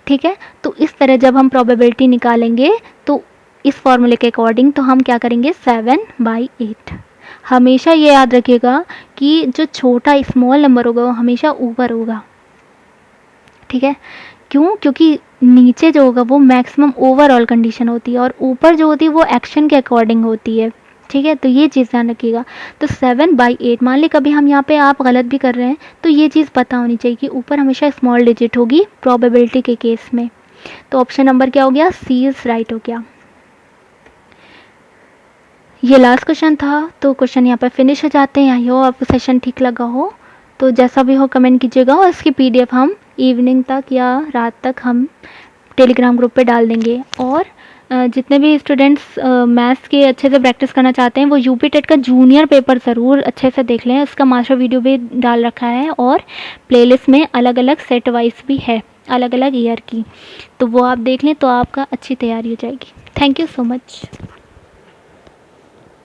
ठीक है, तो इस तरह जब हम प्रोबेबिलिटी निकालेंगे तो इस फॉर्मूले के अकॉर्डिंग तो हम क्या करेंगे, 7/8। हमेशा ये याद रखिएगा कि जो छोटा स्मॉल नंबर होगा वो हमेशा ऊपर होगा। ठीक है, क्यों, क्योंकि नीचे जो होगा वो मैक्सिमम ओवरऑल कंडीशन होती है और ऊपर जो होती है वो एक्शन के अकॉर्डिंग होती है। ठीक है, तो ये चीज़ ध्यान रखिएगा। तो 7/8, मान ली कभी हम यहाँ पे आप गलत भी कर रहे हैं तो ये चीज़ पता होनी चाहिए कि ऊपर हमेशा स्मॉल डिजिट होगी प्रोबेबिलिटी के केस में। तो ऑप्शन नंबर क्या हो गया, सी इज़ राइट हो गया। ये लास्ट क्वेश्चन था, तो क्वेश्चन यहाँ पर फिनिश हो जाते हैं। आई होप आपको सेशन ठीक लगा हो। तो जैसा भी हो कमेंट कीजिएगा और इसकी PDF हम इवनिंग तक या रात तक हम टेलीग्राम ग्रुप पे डाल देंगे। और जितने भी स्टूडेंट्स मैथ्स के अच्छे से प्रैक्टिस करना चाहते हैं वो यूपी टेट का जूनियर पेपर ज़रूर अच्छे से देख लें, उसका मास्टर वीडियो भी डाल रखा है और प्लेलिस्ट में अलग अलग सेट वाइज भी है, अलग अलग ईयर की, तो वो आप देख लें तो आपका अच्छी तैयारी हो जाएगी। Thank you so much.